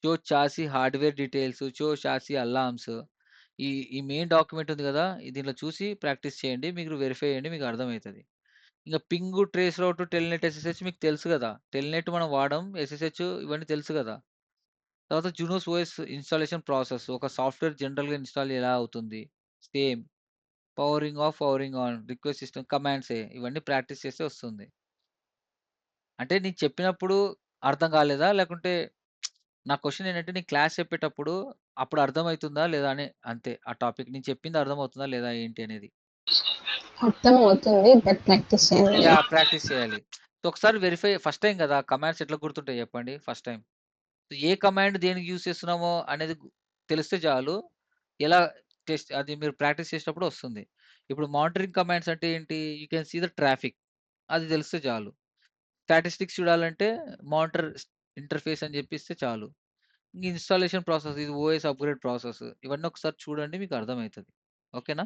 show chassis hardware details, show chassis alarms. ఈ ఈ మెయిన్ డాక్యుమెంట్ ఉంది గదా! దీంట్లో చూసి ప్రాక్టీస్ చేయండి. మీరు వెరిఫై చేయండి. మీకు అర్థమైతది. ఇంక పింగు, ట్రేస్ రౌట్, టెల్‌నెట్, ఎస్ఎస్‌హెచ్ మీకు తెలుసు గదా! టెల్‌నెట్ మనం వాడం. ఎస్ఎస్‌హెచ్ ఇవన్నీ తెలుసు గదా! తర్వాత జునోస్ ఓఎస్ ఇన్‌స్టాలేషన్ ప్రాసెస్. ఒక సాఫ్ట్‌వేర్ జనరల్‌గా ఇన్‌స్టాల్ ఎలా అవుతుంది? Same. Powering off, powering on, request system కమాండ్సే. ఇవన్నీ ప్రాక్టీస్ చేస్తే వస్తుంది. అంటే నేను చెప్పినప్పుడు అర్థం కాలేదా? లేకుంటే నా క్వెషన్ ఏంటంటే నేను క్లాస్ చెప్పేటప్పుడు అప్పుడు అర్థమైతుందా లేదా అని అంతే. ఆ టాపిక్ నేను చెప్పింది అర్థమవుతుందా లేదా ఏంటి అనేది. అర్థమవుతుంది. బట్ ప్రాక్టీస్ చేయాలి. యాహ్! ప్రాక్టీస్ చేయాలి. సో, ఒకసారి వెరిఫై ఫస్ట్ టైమ్ గదా! కమాండ్స్ ఎట్లా గుర్తుంటాయి చెప్పండి ఫస్ట్ టైమ్. సో, ఏ కమాండ్ దేనికి యూజ్ చేస్తున్నామో అనేది తెలిస్తే చాలు. ఎలా అది మీరు ప్రాక్టీస్ చేసేటప్పుడు వస్తుంది. ఇప్పుడు మానిటరింగ్ కమాండ్స్ అంటే ఏంటి? You can see the traffic అది తెలిస్తే చాలు. స్టాటిస్టిక్స్ చూడాలంటే మానిటర్ ఇంటర్ఫేస్ అని చెప్పిస్తే చాలు. ఇంక ఇన్‌స్టాలేషన్ ప్రాసెస్ ఇది ఓఎస్ అప్‌గ్రేడ్ ప్రాసెస్. ఇవన్నీ ఒకసారి చూడండి మీకు అర్థమైతది. ఓకేనా?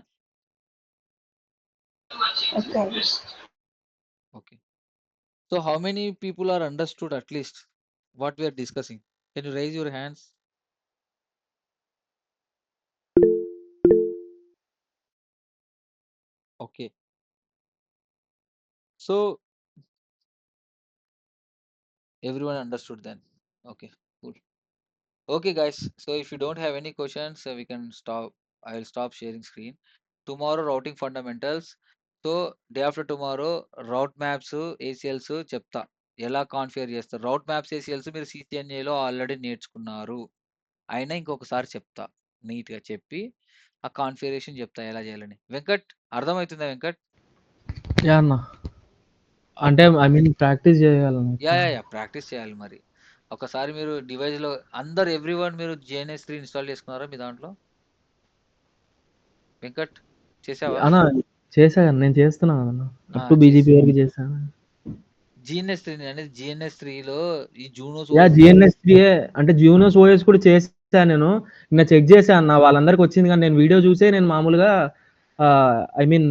Okay. Okay. So, how many people are understood at least what we are discussing? Can you raise your hands? Okay. So, everyone understood then. Okay, cool. Okay, guys. So if you don't have any questions, we can stop. I will stop sharing screen. Tomorrow routing fundamentals. So day after tomorrow route maps, ACLs చెప్తా. ఎలా configure చేస్తారు. రౌట్ maps, ACLs మీరు CCNAలో already నేర్చుకున్నారు. అయినా ఇంకొకసారి చెప్తా. నీట్‌గా చెప్పి ఆ కాన్ఫిగరేషన్ చెప్తా ఎలా చేయాలని. వెంకట్ అర్థమవుతుందా వెంకట్? యాహ్! అన్న. అంటే ఐ మీన్ ప్రాక్టీస్ చేయాలన్న. యాహ్! ప్రాక్టీస్ చేయాలి మరి. ఒకసారి మీరు డివైస్‌లో అందరూ ఎవ్రీవన్ మీరు JNS3 ఇన్‌స్టాల్ చేసుకున్నారా మీ దాంట్లో? వెంకట్ చేసావా? అన్న చేశా నేను చేస్తున్నా కదన్న. ఆ! అప్ టు బీజీపీ వరకు చేశాను. GNS3 అనేది GNS3లో ఈ జూనోస్ యాహ్! ఓఎస్ జీఎన్ఎస్3 అంటే జూనోస్ ఓఎస్ కూడా చేశా నేను. ఇంక చెక్ చేశా అన్న. వాళ్ళందరికి వచ్చింది కానీ నేను వీడియో చూసే నేను మామూలుగా ఐ మీన్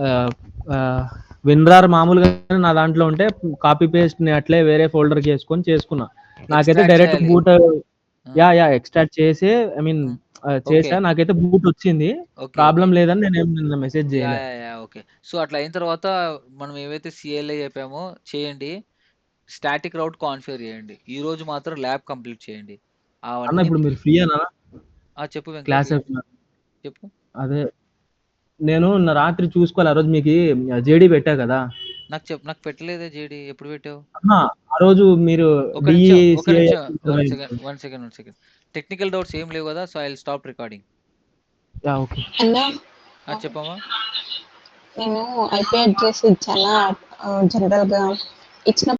ఆహ్, ఆహ్, విన్‌రార్ మామూలుగానే నా దాంట్లో ఉంటే కాపీ పేస్ట్‌ని అట్లే వేరే ఫోల్డర్‌కి యేసుకొని చేసుకున్నా. నాకైతే ఎక్స్‌ట్రాక్ట్ డైరెక్ట్ చేయాలి. బూట్ ఆ! యాహ్! ఎక్స్‌ట్రాక్ట్ చేసి ఐ మీన్ హ్మ్. ఓకే. చేశా. నాకైతే బూట్ వచ్చింది. ఓకే. ప్రాబ్లమ్ లేదని నేనేం నిన్న మెసేజ్ చేయలే. ఓకే. సో, అట్లా అయిన తర్వాత మనం ఏవైతే CLI చెప్పామో చేయండి. స్టాటిక్ రౌట్ కాన్ఫిగర్ చేయండి. ఈరోజు మాత్రం ల్యాబ్ కంప్లీట్ చేయండి. అన్న అవన్నీ ఇప్పుడు మీరు ఫ్రీయేనా? చెప్పు వెంకట్. క్లాస్ అయిపోయినాక. చెప్పు. అదే నేను నిన్న రాత్రి చూసుకోలే. ఆ రోజు మీకి జేడీ పెట్టా కదా! నాకు పెట్టలేదే జేడీ. ఎప్పుడు పెట్టావు? అన్న ఆ రోజు మీరు ఒక నిమిషం. డీఈసీఐ వన్ సెకండ్. టెక్నికల్ డౌట్స్ ఏం లేవు కదా! So, I will stop recording. Yeah! Okay. అన్నా చెప్పమ్మా. నేను ఐపీ అడ్రస్ ఇచ్చానా జనరల్‌గా ఇచ్చిన